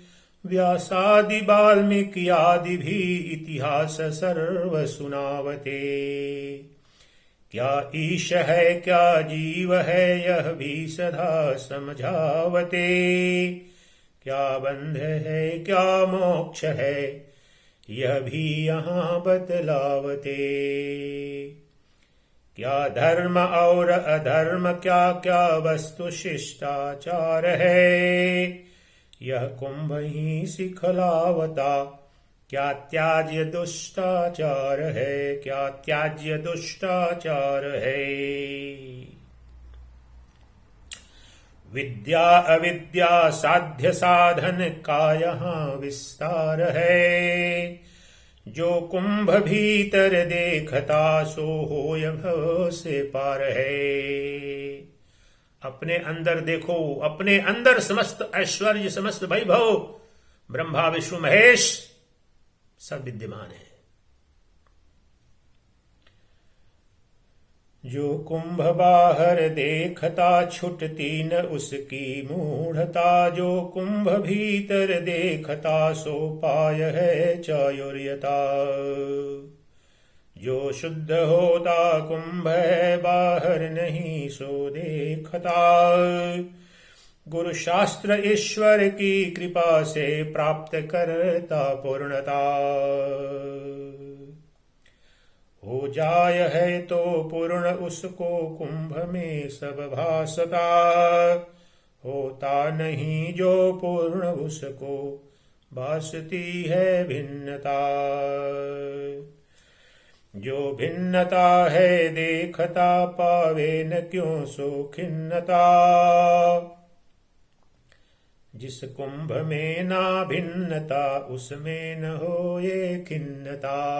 व्यासादि वाल्मीकि आदि भी इतिहास सर्व सुनावते। क्या ईश है क्या जीव है, यह भी सदा समझावते। क्या बंध है क्या मोक्ष है, यह भी यहाँ बतलावते। क्या धर्म और अधर्म, क्या क्या वस्तु शिष्टाचार है, यह कुंभ ही सिखलावता। क्या त्याज्य दुष्टाचार है, क्या त्याज्य दुष्टाचार है। विद्या अविद्या साध्य साधन का यहाँ विस्तार है। जो कुंभ भीतर देखता, सो हो भव से पार है। अपने अंदर देखो, अपने अंदर समस्त ऐश्वर्य, समस्त वैभव, ब्रह्मा विष्णु महेश सब विद्यमान है। जो कुंभ बाहर देखता, छुटती न उसकी मूढ़ता। जो कुंभ भीतर देखता, सो पाय है चायुर्यता। जो शुद्ध होता कुंभ है, बाहर नहीं सो देखता। गुरु शास्त्र ईश्वर की कृपा से प्राप्त करता पूर्णता। हो जाय है तो पूर्ण उसको, कुंभ में सब भासता। होता नहीं जो पूर्ण उसको, भासती है भिन्नता। जो भिन्नता है देखता, पावे न क्यों सो खिन्नता। जिस कुंभ में ना भिन्नता उसमें न हो ये खिन्नता।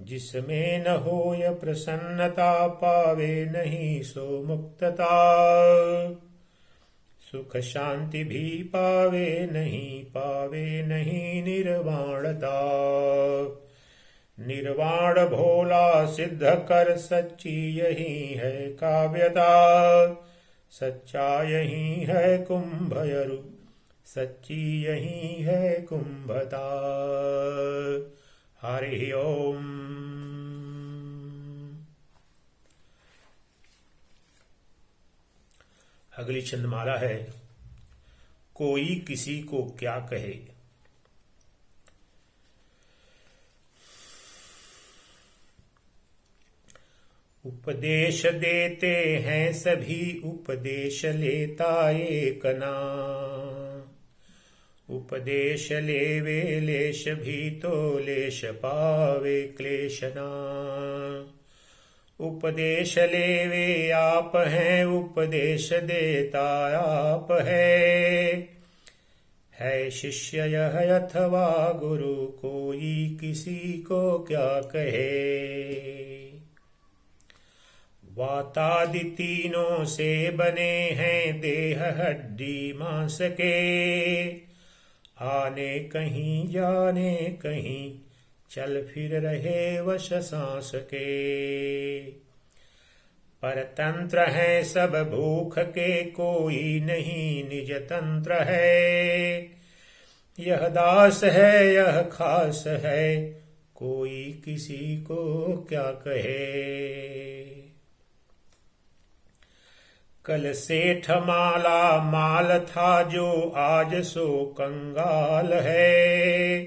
जिसमें न हो य प्रसन्नता पावे नहीं सो मुक्तता। सुख शांति भी पावे नहीं निर्वाणता। निर्वाण भोला सिद्ध कर सच्ची यही है काव्यता। सच्चा यही है कुंभयरु सच्ची यही है कुंभता। हरि ओम। अगली छंदमाला है कोई किसी को क्या कहे। उपदेश देते हैं सभी उपदेश लेता एक ना। उपदेश लेवे लेश भी तो लेश पावे क्लेश ना। उपदेश लेवे आप हैं उपदेश देता आप है शिष्य यह अथवा गुरु कोई किसी को क्या कहे। वातादि तीनों से बने हैं देह हड्डी मांस के। आने कहीं जाने कहीं चल फिर रहे वश सांस के। परतंत्र है सब भूख के कोई नहीं निज तंत्र है। यह दास है यह खास है कोई किसी को क्या कहे। कल सेठ माला माल था जो आज सो कंगाल है।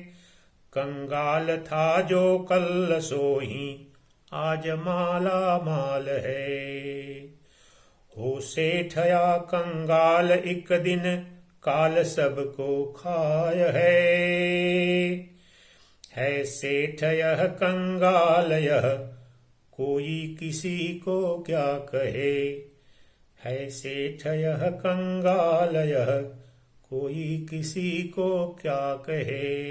कंगाल था जो कल सो ही आज माला माल है। हो सेठ या कंगाल एक दिन काल सबको खाय है सेठ यह कंगाल यह कोई किसी को क्या कहे। है सेठ यह कंगाल यह कोई किसी को क्या कहे।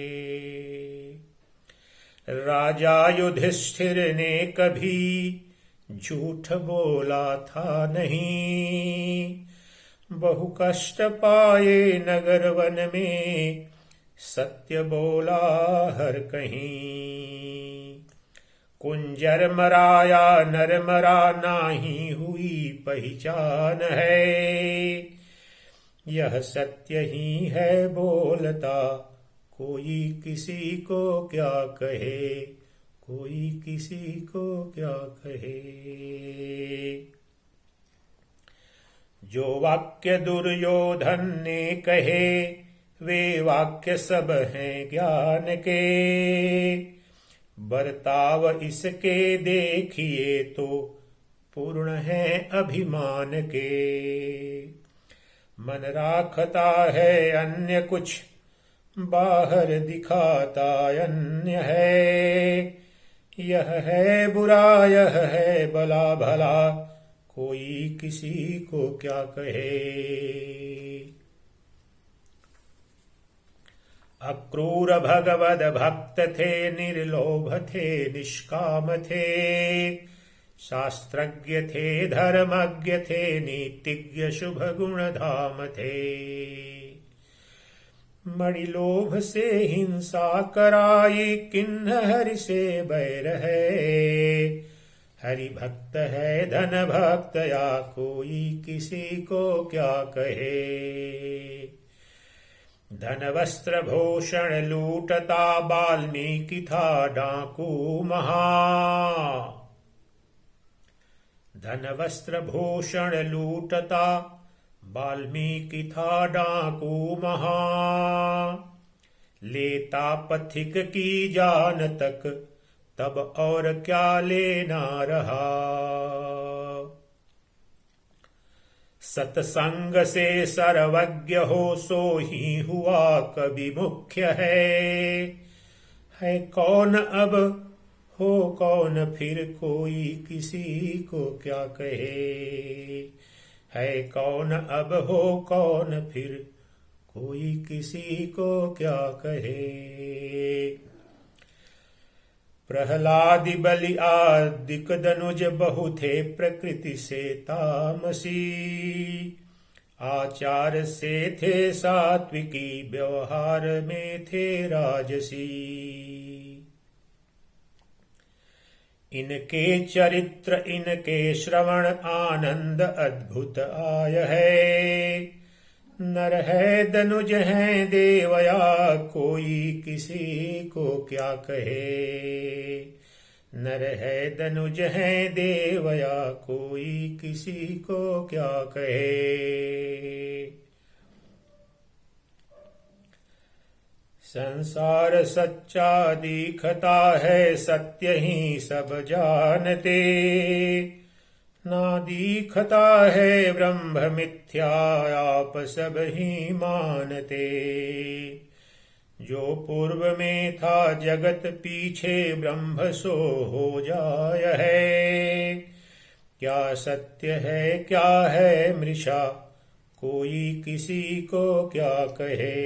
राजा युधिष्ठिर ने कभी झूठ बोला था नहीं। बहु कष्ट पाए नगर वन में सत्य बोला हर कहीं। कुंजर मराया नर मरा नाही हुई पहचान है। यह सत्य ही है बोलता कोई किसी को क्या कहे। कोई किसी को क्या कहे। जो वाक्य दुर्योधन ने कहे वे वाक्य सब हैं ज्ञान के। बर्ताव इसके देखिए तो पूर्ण है अभिमान के। मन राखता है अन्य कुछ बाहर दिखाता अन्य है। यह है बुरा यह है भला भला कोई किसी को क्या कहे। अक्रूर भगवद भक्त थे निर्लोभ थे निष्काम थे। शास्त्रज्ञ थे धर्मज्ञ थे नीतिज्ञ शुभ गुण धाम थे। मणि लोभ से हिंसा कराई किन्ह हरि से बैर है। हरि भक्त है धन भक्त या कोई किसी को क्या कहे। धन वस्त्र भूषण लूटता वाल्मीकि था डाकू महा। धन वस्त्र भूषण लूटता वाल्मीकि था डाकू महा। लेता पथिक की जान तक तब और क्या लेना रहा। सत्संग से सर्वज्ञ हो सो ही हुआ कवि मुख्य है कौन अब हो कौन फिर कोई किसी को क्या कहे। है कौन अब हो कौन फिर, कोई किसी को क्या कहे। प्रहलादि बलि आदिक दनुज बहु थे प्रकृति से तामसी, आचार से थे सात्विकी व्यवहार में थे राजसी। इनके चरित्र इनके श्रवण आनंद अद्भुत आय है, नर है दनुज है देवया कोई किसी को क्या कहे। नर है दनुज है देवया कोई किसी को क्या कहे। संसार सच्चा दिखता है सत्य ही सब जानते, ना दिखता है ब्रह्म मिथ्या आप सब ही मानते। जो पूर्व में था जगत पीछे ब्रह्म सो हो जाय है, क्या सत्य है क्या है मृषा कोई किसी को क्या कहे।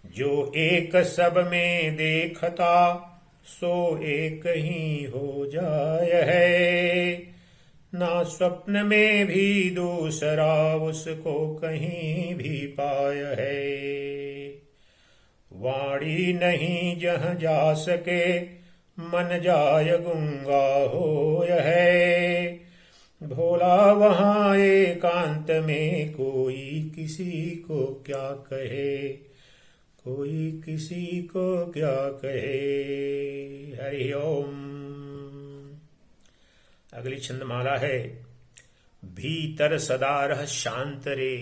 जो एक सब में देखता सो एक ही हो जाय है, ना स्वप्न में भी दूसरा उसको कहीं भी पाय है। वाणी नहीं जहाँ जा सके मन जाय गुंगा होय है, भोला वहाँ एकांत में कोई किसी को क्या कहे। कोई किसी को क्या कहे। हरि ओम। अगली छंदमाला है भीतर सदा रह शांत रे,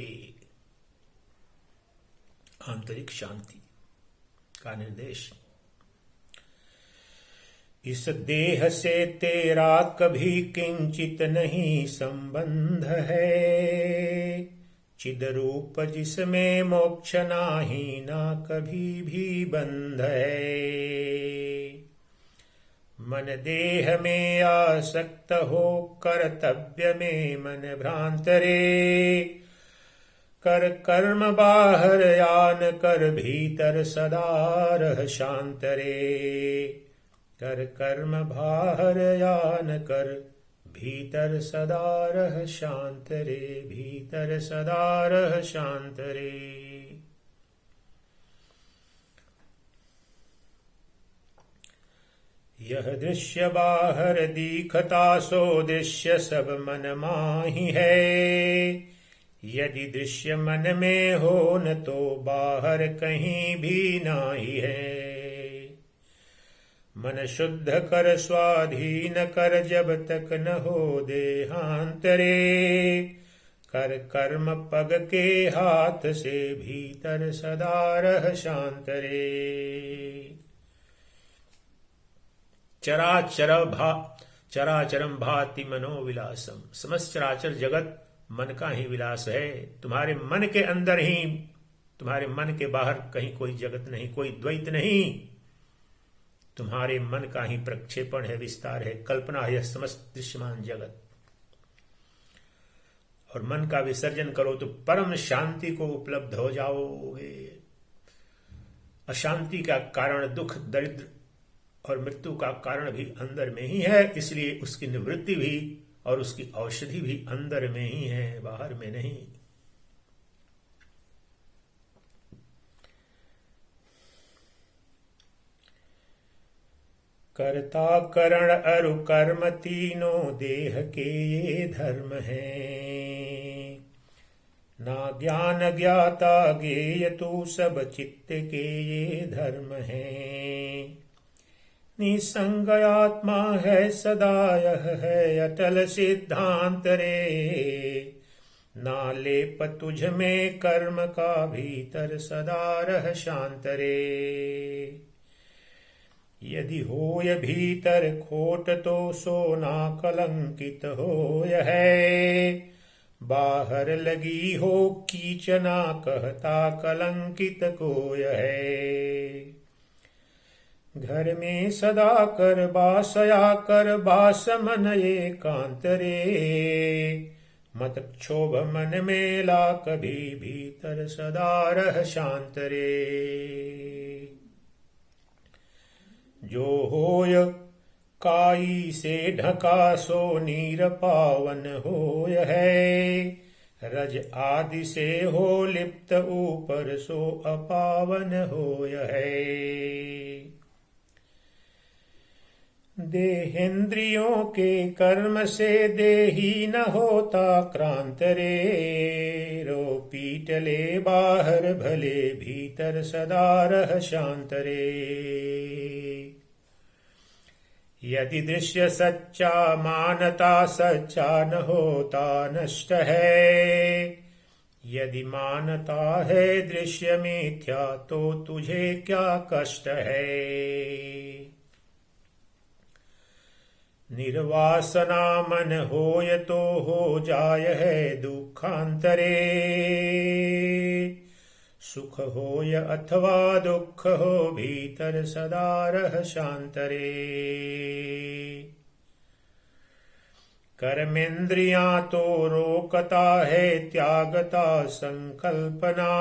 आंतरिक शांति का निर्देश। इस देह से तेरा कभी किंचित नहीं संबंध है, चिद रूप जिसमें मोक्ष नाही ना कभी भी बंध है। मन देह में आसक्त हो कर्तव्य में मन भ्रांत रे, कर कर्म बाहर यान कर भीतर सदा रह शांत रे। कर कर्म बाहर यान कर भीतर सदा रह शांत रे, भीतर सदा रह शांत रे। यह दृश्य बाहर दिखता सो दृश्य सब मन माही है, यदि दृश्य मन में हो न तो बाहर कहीं भी नाही है। मन शुद्ध कर स्वाधीन कर जब तक न हो देहांतरे, कर कर्म पग के हाथ से भीतर सदा रह शांत रे। चराचरम भाति मनोविलासम, समस्त चराचर जगत मन का ही विलास है। तुम्हारे मन के अंदर ही, तुम्हारे मन के बाहर कहीं कोई जगत नहीं, कोई द्वैत नहीं। तुम्हारे मन का ही प्रक्षेपण है, विस्तार है, कल्पना है यह समस्त दृश्यमान जगत। और मन का विसर्जन करो तो परम शांति को उपलब्ध हो जाओगे। अशांति का कारण दुख, दरिद्र और मृत्यु का कारण भी अंदर में ही है, इसलिए उसकी निवृत्ति भी और उसकी औषधि भी अंदर में ही है, बाहर में नहीं। कर्ता करण अरु कर्म तीनों देह के ये धर्म हैं, ना ज्ञान ज्ञाता ज्ञेय तू सब चित्त के ये धर्म हैं। निसंग आत्मा है सदा यह है अटल सिद्धांत रे, ना लेप तुझ में कर्म का भीतर सदा रह शांत रे। यदि होय भीतर खोट तो सोना कलंकित होय है, बाहर लगी हो कीचना कहता कलंकित कोय है। घर में सदा कर बासया कर बास मन एकांत रे। मत क्षोभ मन में ला कभी भीतर सदा रह शांत रे। जो होय काई से ढका सो नीर पावन होय है। रज आदि से हो लिप्त ऊपर सो अपावन होय है। देहेंद्रियों के कर्म से देही न होता क्रांत रे। रो पीट ले बाहर भले भीतर सदा रह शांत रे। यदि दृश्य सच्चा मानता सच्चा न होता नष्ट है। यदि मानता है दृश्य मिथ्या तो तुझे क्या कष्ट है। निर्वासना मन होय तो हो जाय है दुखांतरे। सुख होय अथवा दुख हो भीतर सदा रह शांत रे। कर्मेंद्रियां तो रोकता है त्यागता संकल्पना।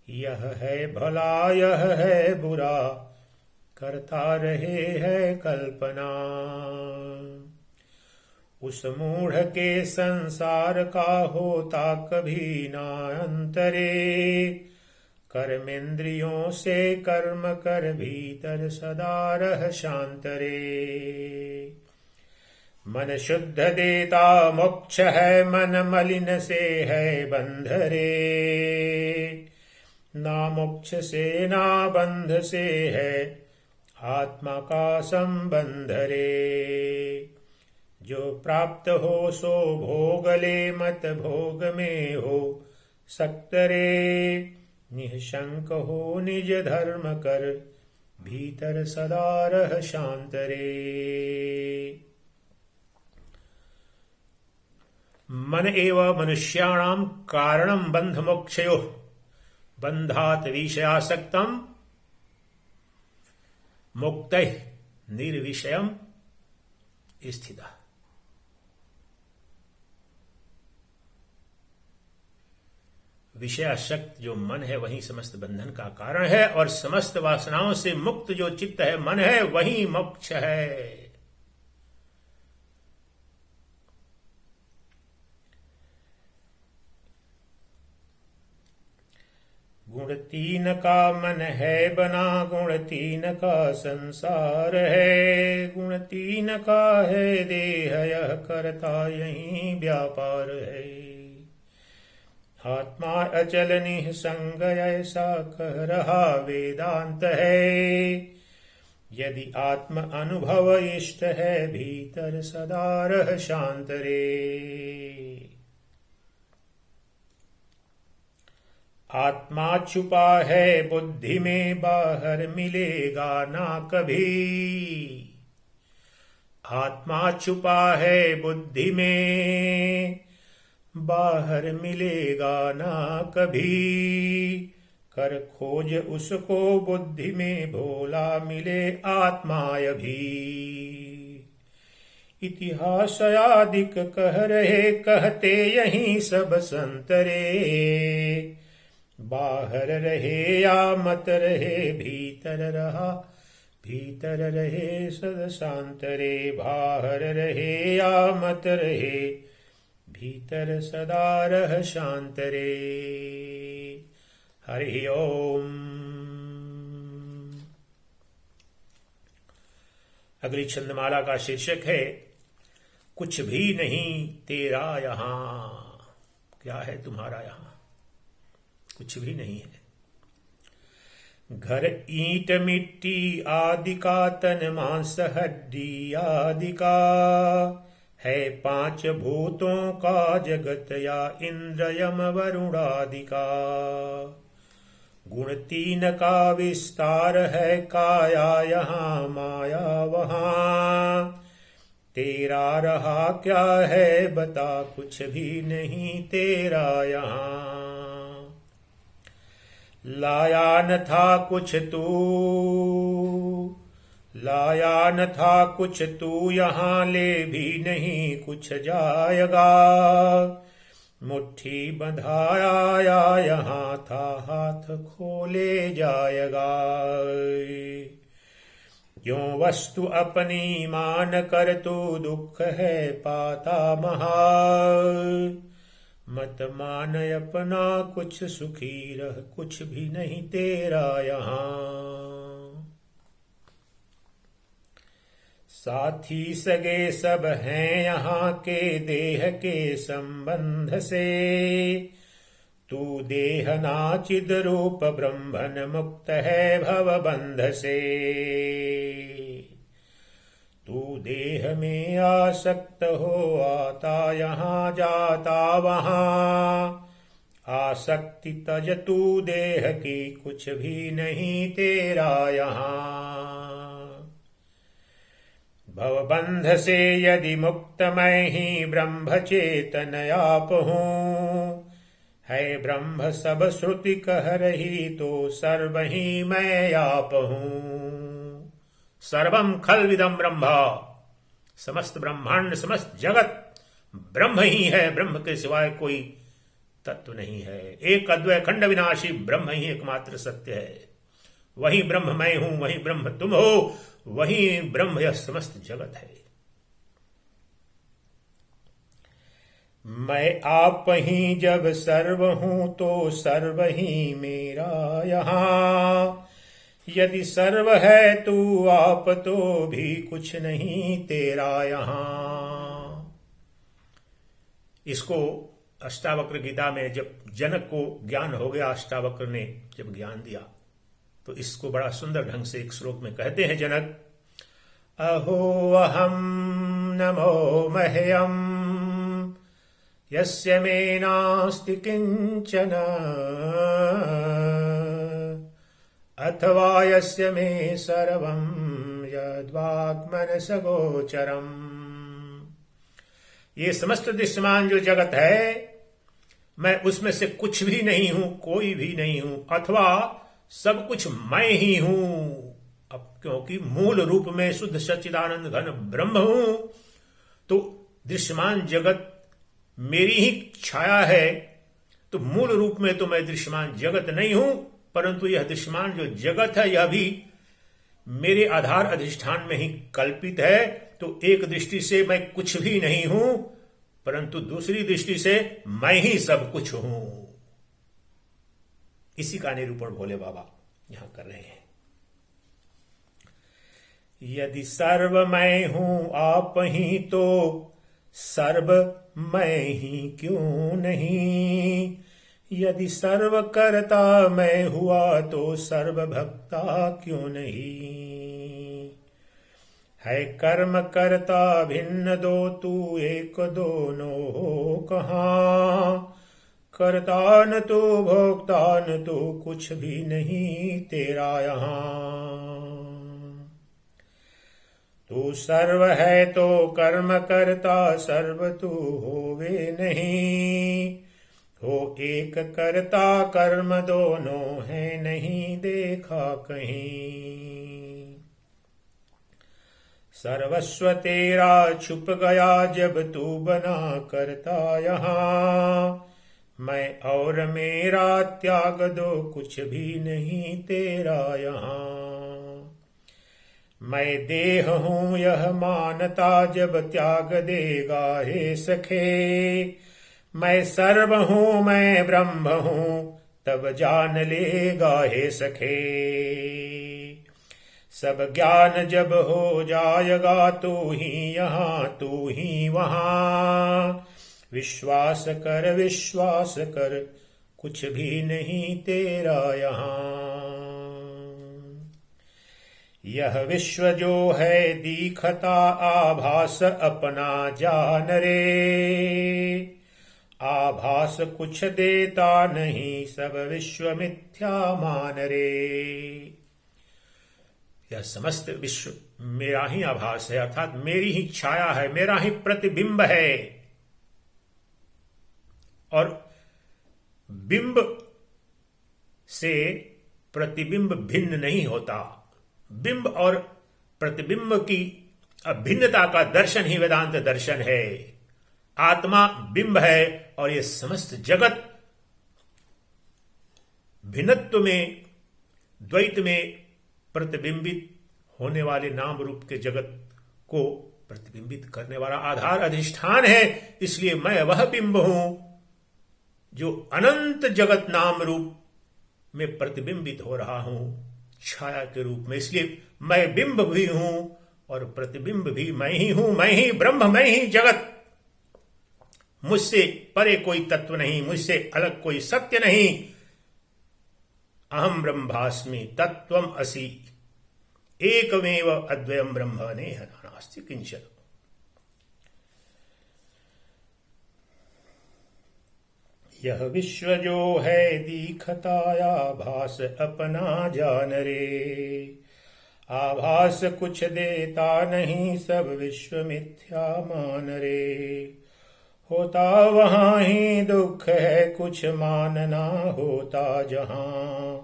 यह है भला यह है बुरा करता रहे है कल्पना। उस मूढ़ के संसार का होता कभी ना अंतरे। कर्मेंद्रियों से कर्म कर भीतर सदा रह शांत रे। मन शुद्ध देता मोक्ष है मन मलिन से है बंध रे। ना मोक्ष से ना बंध से है आत्मा का संबंध रे। जो प्राप्त हो सो भोग ले मत भोग में हो सक्त रे। निःशंक हो निज धर्म कर भीतर सदा रह शांत रे। मन एव मनुष्याणां कारणं बंध मोक्षयोः। बंधात विषयासक्तम् मुक्तैः निर्विषयम् स्थितः। विषयासक्त जो मन है वही समस्त बंधन का कारण है और समस्त वासनाओं से मुक्त जो चित्त है मन है वही मोक्ष है। गुण तीन का मन है बना गुण तीन का संसार है। गुण तीन का है देह यह करता यही व्यापार है। आत्मा अचल निःसंग ऐसा कह रहा वेदांत है। यदि आत्म अनुभव इष्ट है भीतर सदा रह शांत रे। आत्मा छुपा है बुद्धि में बाहर मिलेगा ना कभी। आत्मा छुपा है बुद्धि में बाहर मिलेगा ना कभी। कर खोज उसको बुद्धि में भोला मिले आत्माय भी। इतिहास आदिक कह रहे कहते यही सब संतरे। बाहर रहे या मत रहे भीतर रहा भीतर रहे सद शांत रे। बाहर रहे या मत रहे भीतर सदा रह शांत रे। हरि ओम। अगली छंदमाला का शीर्षक है कुछ भी नहीं तेरा यहां। क्या है तुम्हारा यहां? कुछ भी नहीं है। घर ईंट मिट्टी आदि का तन मांस हड्डी आदि का है। पांच भूतों का जगत या इंद्र यम वरुण आदि का। गुण तीन का विस्तार है काया यहाँ माया वहां। तेरा रहा क्या है बता कुछ भी नहीं तेरा यहाँ। लाया न था कुछ तू, लाया न था कुछ तू, यहाँ ले भी नहीं कुछ जाएगा। मुट्ठी बंधाया यहाँ था, हाथ खोले जाएगा। क्यों वस्तु अपनी मान कर तू दुख है पाता महा। मत मान अपना कुछ सुखी रह, कुछ भी नहीं तेरा यहाँ। साथी सगे सब हैं यहाँ के देह के संबंध से। तू देह नाचिद रूप ब्रह्मन मुक्त है भव बंध से। तू देह में आसक्त हो आता यहाँ जाता वहाँ। आसक्ति तज तू देह की, कुछ भी नहीं तेरा यहाँ। भवबंध से यदि मुक्त मैं ही ब्रह्म चेतन आप हूँ। है ब्रह्म सब श्रुति कह रही, तो सर्व ही मैं आप हूँ। सर्वम खल्विदम ब्रह्म, समस्त ब्रह्मांड समस्त जगत ब्रह्म ही है। ब्रह्म के सिवाय कोई तत्व नहीं है। एक अद्वय खंड विनाशी ब्रह्म ही एकमात्र सत्य है। वही ब्रह्म मैं हूं, वही ब्रह्म तुम हो, वही ब्रह्म यह समस्त जगत है। मैं आप ही जब सर्व हूं, तो सर्व ही मेरा यहाँ। यदि सर्व है तू आप, तो भी कुछ नहीं तेरा यहाँ। इसको अष्टावक्र गीता में जब जनक को ज्ञान हो गया, अष्टावक्र ने जब ज्ञान दिया, तो इसको बड़ा सुंदर ढंग से एक श्लोक में कहते हैं जनक। अहो अहम नमो मह्यम, यस्य मे नास्ति किंचन। अथवा यस्य मे सर्वं यद्वात्मनस गोचरम। ये समस्त दृश्यमान जो जगत है, मैं उसमें से कुछ भी नहीं हूं, कोई भी नहीं हूं, अथवा सब कुछ मैं ही हूं। अब क्योंकि मूल रूप में शुद्ध सच्चिदानंद घन ब्रह्म हूं, तो दृश्यमान जगत मेरी ही छाया है। तो मूल रूप में तो मैं दृश्यमान जगत नहीं हूं, परंतु यह दृश्यमान जो जगत है, यह भी मेरे आधार अधिष्ठान में ही कल्पित है। तो एक दृष्टि से मैं कुछ भी नहीं हूं, परंतु दूसरी दृष्टि से मैं ही सब कुछ हूं। इसी का निरूपण भोले बाबा यहां कर रहे हैं। यदि सर्व मैं हूं आप ही, तो सर्व मैं ही क्यों नहीं। यदि सर्व करता मैं हुआ, तो सर्व भक्ता क्यों नहीं। है कर्म करता भिन्न दो, तू एक दोनों हो कहाँ। करता न तो भोक्ता न तो, कुछ भी नहीं तेरा यहाँ। तू सर्व है तो कर्म करता, सर्व तू होवे नहीं। हो एक करता कर्म दोनों है, नहीं देखा कहीं। सर्वस्व तेरा छुप गया जब तू बना करता यहाँ। मैं और मेरा त्याग दो, कुछ भी नहीं तेरा यहाँ। मैं देह हूं यह मानता, जब त्याग देगा हे सखे। मैं सर्व हूं मैं ब्रह्म हूं, तब जान लेगा हे सखे। सब ज्ञान जब हो जाएगा, तू ही यहाँ तू ही वहां। विश्वास कर, कुछ भी नहीं तेरा यहाँ। यह विश्व जो है दिखता, आभास अपना जान रे। आभास कुछ देता नहीं, सब विश्व मिथ्या मान रे। यह समस्त विश्व मेरा ही आभास है, अर्थात मेरी ही छाया है, मेरा ही प्रतिबिंब है। और बिंब से प्रतिबिंब भिन्न नहीं होता। बिंब और प्रतिबिंब की अभिन्नता का दर्शन ही वेदांत दर्शन है। आत्मा बिंब है और ये समस्त जगत भिन्नत्व में, द्वैत में प्रतिबिंबित होने वाले नाम रूप के जगत को प्रतिबिंबित करने वाला आधार अधिष्ठान है। इसलिए मैं वह बिंब हूं जो अनंत जगत नाम रूप में प्रतिबिंबित हो रहा हूं छाया के रूप में। इसलिए मैं बिंब भी हूं और प्रतिबिंब भी मैं ही हूं। मैं ही ब्रह्म, मैं ही जगत। मुझसे परे कोई तत्व नहीं, मुझसे अलग कोई सत्य नहीं। अहम ब्रह्मास्मि तत्वम असि एकमेव अद्वयम ब्रह्म नेह नास्ति किंचन। यह विश्व जो है दिखता आभास अपना जान रे। आभास कुछ देता नहीं, सब विश्व मिथ्या मान रे। होता वहां ही दुख है, कुछ मानना होता जहां।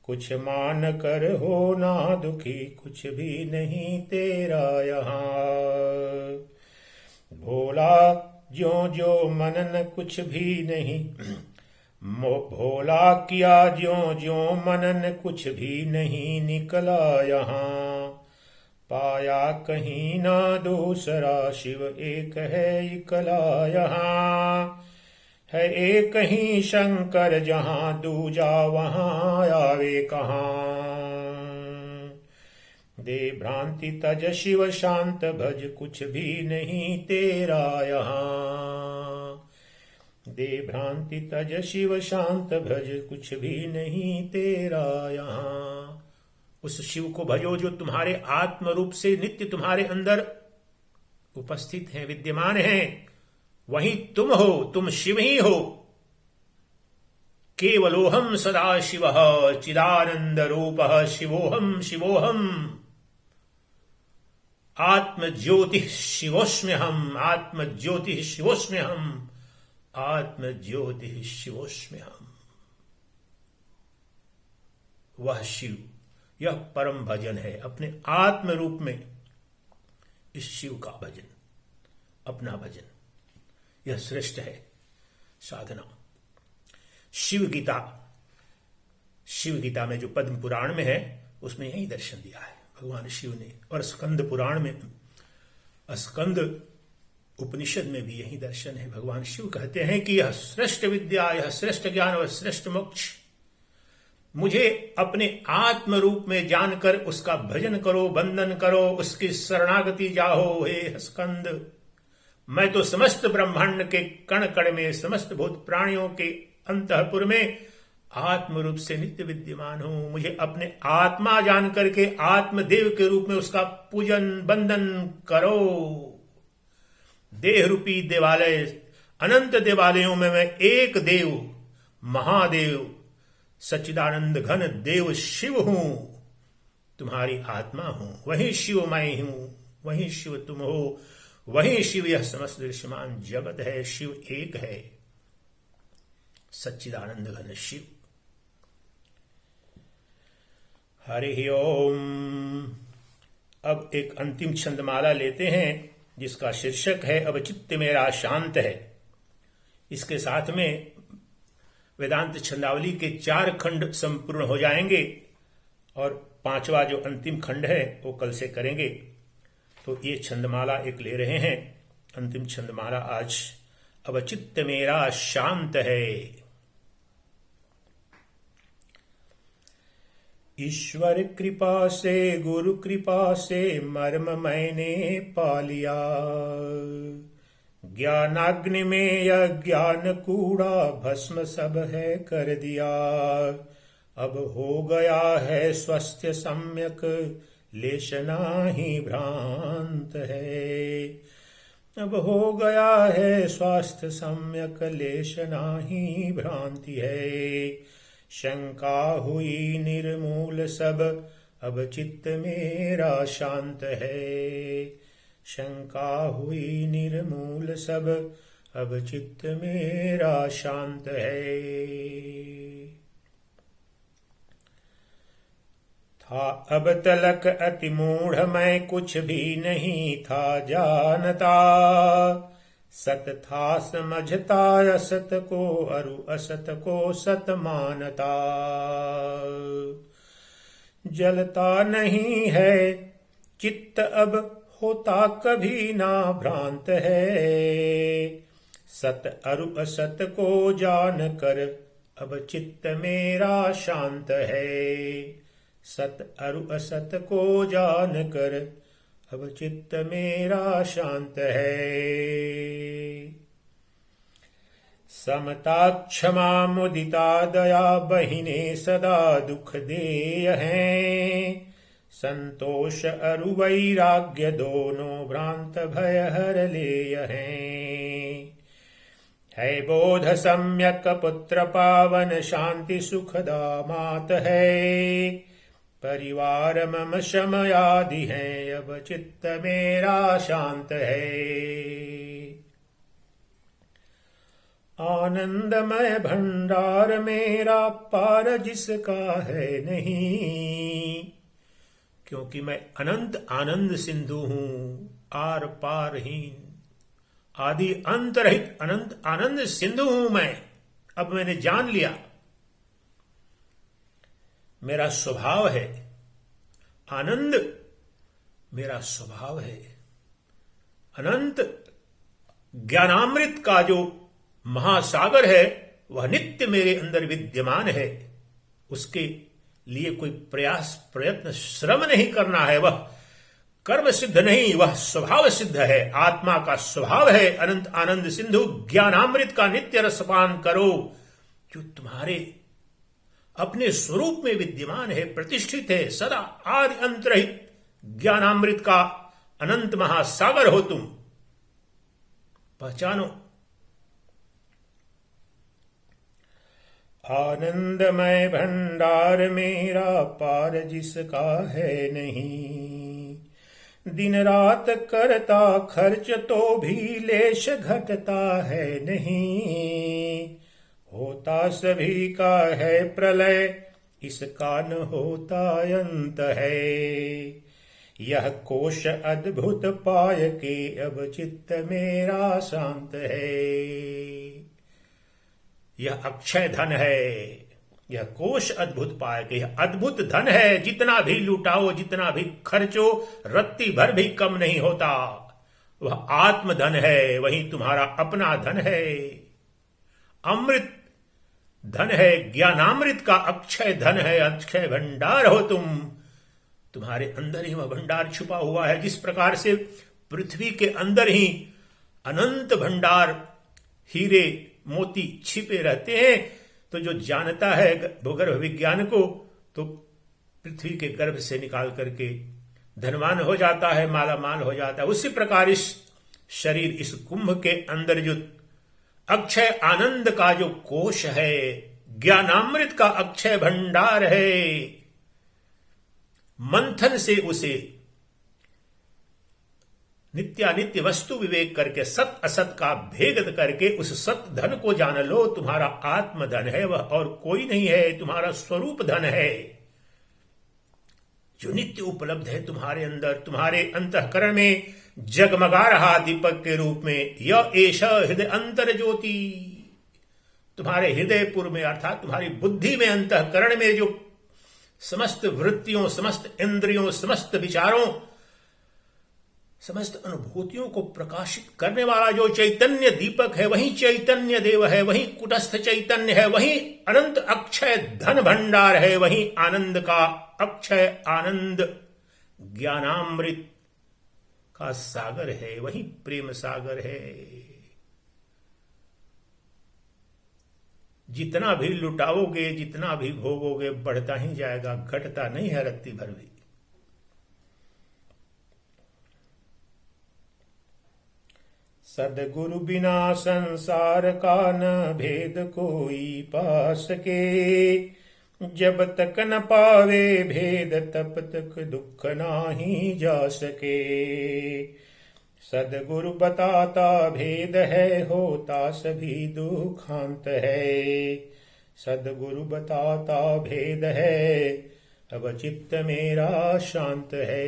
कुछ मान कर हो ना दुखी, कुछ भी नहीं तेरा यहाँ। भोला ज्यों ज्यों मनन कुछ भी नहीं, भोला किया ज्यों ज्यों मनन कुछ भी नहीं निकला यहाँ। पाया कहीं ना दूसरा, शिव एक है इकला यहाँ। है एक ही शंकर जहां, दूजा वहां आवे कहाँ। दे भ्रांति तज शिव शांत भज, कुछ भी नहीं तेरा यहाँ। दे भ्रांति तज शिव शांत भज, कुछ भी नहीं तेरा यहाँ। उस शिव को भजो जो तुम्हारे आत्म रूप से नित्य तुम्हारे अंदर उपस्थित हैं, विद्यमान हैं। वही तुम हो, तुम शिव ही हो। केवलोहम सदा शिवः चिदानंद रूपः शिवोहम शिवोहम। आत्म ज्योति शिवोस्म्यहम, आत्म ज्योति शिवोस्म्यहम, आत्म ज्योति शिवोस्म्यहम। वह शिव, यह परम भजन है। अपने आत्म रूप में इस शिव का भजन, अपना भजन, यह श्रेष्ठ है साधना। शिव गीता, शिव गीता में जो पद्म पुराण में है उसमें यही दर्शन दिया है भगवान शिव ने। और स्कंद पुराण में, स्कंद उपनिषद में भी यही दर्शन है। भगवान शिव कहते हैं कि यह श्रेष्ठ विद्या, यह श्रेष्ठ ज्ञान और श्रेष्ठ मोक्ष मुझे अपने आत्म रूप में जानकर उसका भजन करो, वंदन करो, उसकी शरणागति जाहो। हे स्कंद, मैं तो समस्त ब्रह्मांड के कण कण में, समस्त भूत प्राणियों के अंतःपुर में आत्म रूप से नित्य विद्यमान हूं। मुझे अपने आत्मा जान करके आत्मदेव के रूप में उसका पूजन वंदन करो। देह रूपी देवालय, अनंत देवालयों में मैं एक देव, महादेव, सच्चिदानंद घन देव शिव हूं, तुम्हारी आत्मा हूं। वही शिव मैं हूं, वही शिव तुम हो, वही शिव यह समस्त दृश्यमान जगत है। शिव एक है, सच्चिदानंद घन शिव। हरि ओम। अब एक अंतिम छंदमाला लेते हैं जिसका शीर्षक है अब चित्त मेरा शांत है। इसके साथ में वेदांत छंदावली के 4 खंड संपूर्ण हो जाएंगे और 5वां जो अंतिम खंड है वो कल से करेंगे। तो ये छंदमाला एक ले रहे हैं, अंतिम छंदमाला आज अब चित्त मेरा शांत है। ईश्वर कृपा से, गुरु कृपा से मर्म मैंने पा लिया। ज्ञानाग्नि में अज्ञान कूड़ा भस्म सब है कर दिया। अब हो गया है स्वस्थ सम्यक, लेश नाही भ्रांत है। अब हो गया है स्वास्थ्य सम्यक, लेश नाही भ्रांति है। शंका हुई निर्मूल सब, अब चित्त मेरा शांत है। शंका हुई निर्मूल सब, अब चित्त मेरा शांत है। था अब तलक अति मूढ़ मैं कुछ भी नहीं था जानता, सत था समझता असत को अरु असत को सत मानता। जलता नहीं है चित्त अब होता कभी ना भ्रांत है, सत अरु असत को जान कर अब चित्त मेरा शांत है, सत अरु असत को जान कर अब चित्त मेरा शांत है। समता क्षमा मुदिता दया बहिने सदा दुख देय हैं, संतोष अरु वैराग्य दोनों भ्रांत भय हर लेय हैं। है बोध सम्यक पुत्र पावन शांति सुखदा मात है, परिवार मम शम आदि है अब चित्त मेरा शांत है। आनंदमय भंडार मेरा पार जिसका है नहीं, क्योंकि मैं अनंत आनंद सिंधु हूं, आर पारहीन आदि अंत रहित अनंत आनंद सिंधु हूं मैं। अब मैंने जान लिया मेरा स्वभाव है आनंद, मेरा स्वभाव है अनंत ज्ञानामृत का जो महासागर है वह नित्य मेरे अंदर विद्यमान है। उसके लिए कोई प्रयास प्रयत्न श्रम नहीं करना है, वह कर्म सिद्ध नहीं, वह स्वभाव सिद्ध है। आत्मा का स्वभाव है अनंत आनंद सिंधु, ज्ञानामृत का नित्य रसपान करो जो तुम्हारे अपने स्वरूप में विद्यमान है, प्रतिष्ठित है, सदा आदि अंत रहित ज्ञानामृत का अनंत महासागर हो तुम। पहचानो आनंदमय भंडार मेरा पार जिसका है नहीं, दिन रात करता खर्च तो भी लेश घटता है नहीं, होता सभी का है प्रलय इसका न होता अंत है, यह कोश अद्भुत पाय के अब चित्त मेरा शांत है। यह अक्षय धन है, यह कोश अद्भुत पाय के, यह अद्भुत धन है, जितना भी लुटाओ जितना भी खर्चो रत्ती भर भी कम नहीं होता। वह आत्म धन है, वही तुम्हारा अपना धन है, अमृत धन है, ज्ञानामृत का अक्षय धन है, अक्षय भंडार हो तुम। तुम्हारे अंदर ही वह भंडार छुपा हुआ है। जिस प्रकार से पृथ्वी के अंदर ही अनंत भंडार हीरे मोती छिपे रहते हैं, तो जो जानता है भूगर्भ विज्ञान को तो पृथ्वी के गर्भ से निकाल करके धनवान हो जाता है, माला माल हो जाता है। उसी प्रकार इस शरीर, इस कुंभ के अंदर जो अक्षय आनंद का जो कोश है, ज्ञानामृत का अक्षय भंडार है, मंथन से उसे नित्यानित्य वस्तु विवेक करके सत असत का भेद करके उस सत धन को जान लो। तुम्हारा आत्म धन है वह, और कोई नहीं है, तुम्हारा स्वरूप धन है जो नित्य उपलब्ध है तुम्हारे अंदर, तुम्हारे अंतःकरण में जगमगा रहा दीपक के रूप में। यह एष हृदय अंतर ज्योति, तुम्हारे हृदयपुर में अर्थात तुम्हारी बुद्धि में, अंतःकरण में जो समस्त वृत्तियों, समस्त इंद्रियों, समस्त विचारों, समस्त अनुभूतियों को प्रकाशित करने वाला जो चैतन्य दीपक है, वही चैतन्य देव है, वही कुटस्थ चैतन्य है, वही अनंत अक्षय धन भंडार है, वही आनंद का अक्षय आनंद ज्ञानामृत का सागर है, वही प्रेम सागर है। जितना भी लुटाओगे, जितना भी भोगोगे, बढ़ता ही जाएगा, घटता नहीं है रत्ती भर भी। सदगुरु बिना संसार का न भेद कोई पा सके, जब तक न पावे भेद तब तक दुख नाही जा सके। सदगुरु बताता भेद है, होता सभी दुखांत है। सदगुरु बताता भेद है, अब चित्त मेरा शांत है।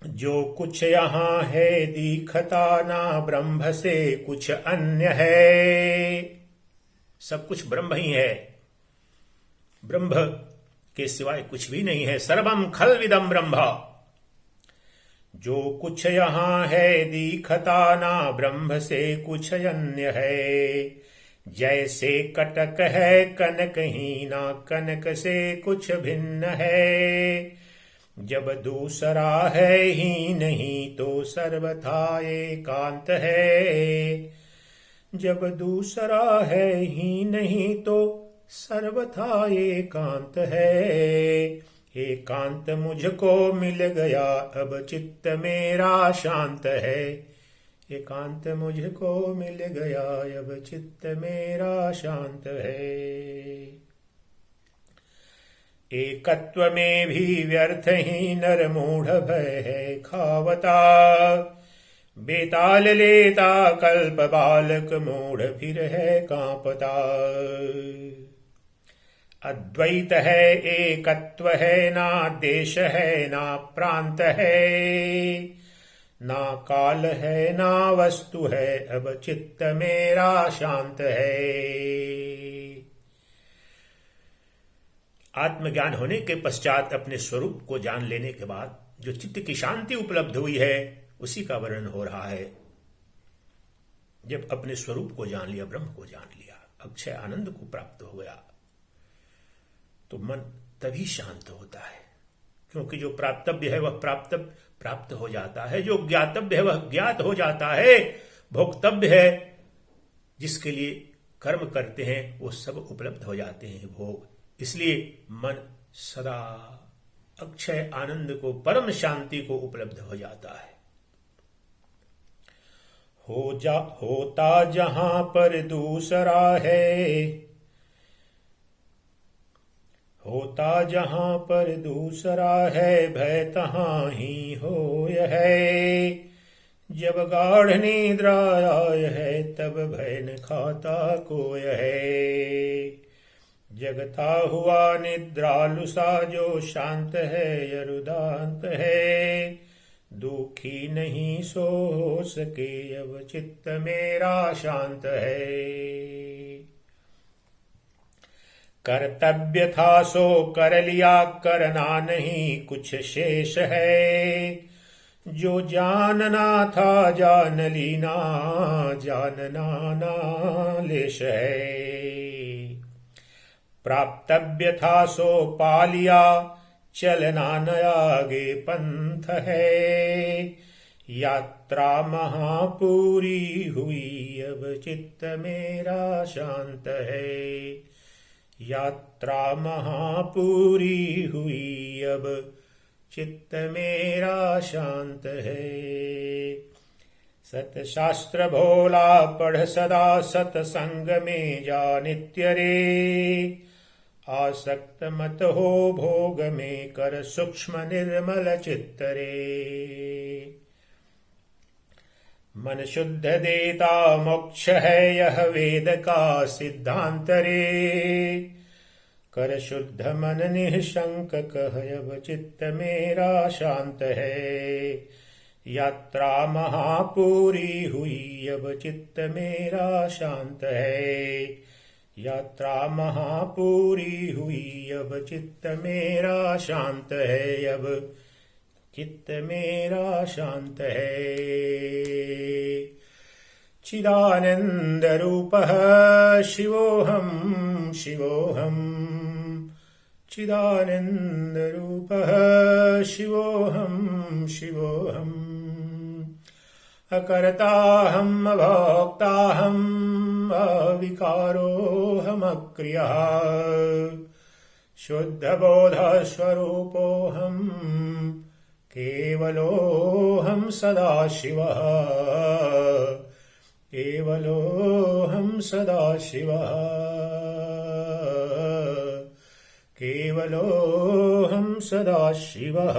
जो कुछ यहाँ है दिखता ना ब्रह्म से कुछ अन्य है। सब कुछ ब्रह्म ही है, ब्रह्म के सिवाय कुछ भी नहीं है। सर्वम खल्विदम ब्रह्म। जो कुछ यहाँ है दिखता ना ब्रह्म से कुछ अन्य है। जैसे कटक है कनक ही ना कनक से कुछ भिन्न है। जब दूसरा है ही नहीं तो सर्वथा एकांत है। जब दूसरा है ही नहीं तो सर्वथा एकांत है। एकांत मुझको मिल गया अब चित्त मेरा शांत है। एकांत मुझको मिल गया अब चित्त मेरा शांत है। एकत्व में भी व्यर्थ ही नर मूढ़ भय है खावता। बेताल लेता कल्प बालक मूढ़ फिर है कांपता। अद्वैत है एकत्व है ना देश है ना प्रांत है। ना काल है ना वस्तु है अब चित्त मेरा शांत है। आत्मज्ञान होने के पश्चात अपने स्वरूप को जान लेने के बाद जो चित्त की शांति उपलब्ध हुई है उसी का वर्णन हो रहा है। जब अपने स्वरूप को जान लिया, ब्रह्म को जान लिया, अक्षय आनंद को प्राप्त हो गया तो मन तभी शांत होता है। क्योंकि जो प्राप्तव्य है वह प्राप्त हो जाता है, जो ज्ञातव्य है वह ज्ञात हो जाता है, भोक्तव्य है जिसके लिए कर्म करते हैं वो सब उपलब्ध हो जाते हैं भोग। इसलिए मन सदा अक्षय आनंद को, परम शांति को उपलब्ध हो जाता है। होता जहां पर दूसरा है, होता जहां पर दूसरा है, भय तहां ही होय है। जब गाढ़ निद्रा आय है तब भय न खाता कोय है। जगता हुआ निद्रालुसा जो शांत है अरुदांत है। दुखी नहीं सो सके अब चित्त मेरा शांत है। कर्तव्य था सो कर लिया, करना नहीं कुछ शेष है। जो जानना था जान लीना, जानना ना लेश है। प्राप्तव्य था सो पा लिया, चलना न आगे पंथ है। यात्रा महापूरी हुई अब चित्त मेरा शांत है। यात्रा महापूरी हुई अब चित्त मेरा शांत है। सतशास्त्र भोला पढ़ सदा सतसंग में जा नित्य रे। आसक्त मत हो भोग में कर सूक्ष्म निर्मल चित्त रे। मन शुद्ध देता मोक्ष है यह वेद का सिद्धांत रे। कर शुद्ध मन निःशंक कह अब चित्त मेरा शांत है। यात्रा महापूरी हुई अब चित्त मेरा शांत है। यात्रा महापूरी हुई अब चित्त मेरा शांत है। अब चित्त मेरा शांत है। चिदानंद रूपः शिवोऽहं शिवोऽहं। चिदानंद रूपः शिवोऽहं शिवोऽहं। अकर्ताहम् अभोक्ताहम् अविकारोऽहमक्रियः। शुद्धबोधस्वरूपोऽहम् केवलोऽहं सदाशिवः। केवलोऽहं सदाशिवः। केवलोऽहं सदाशिवः।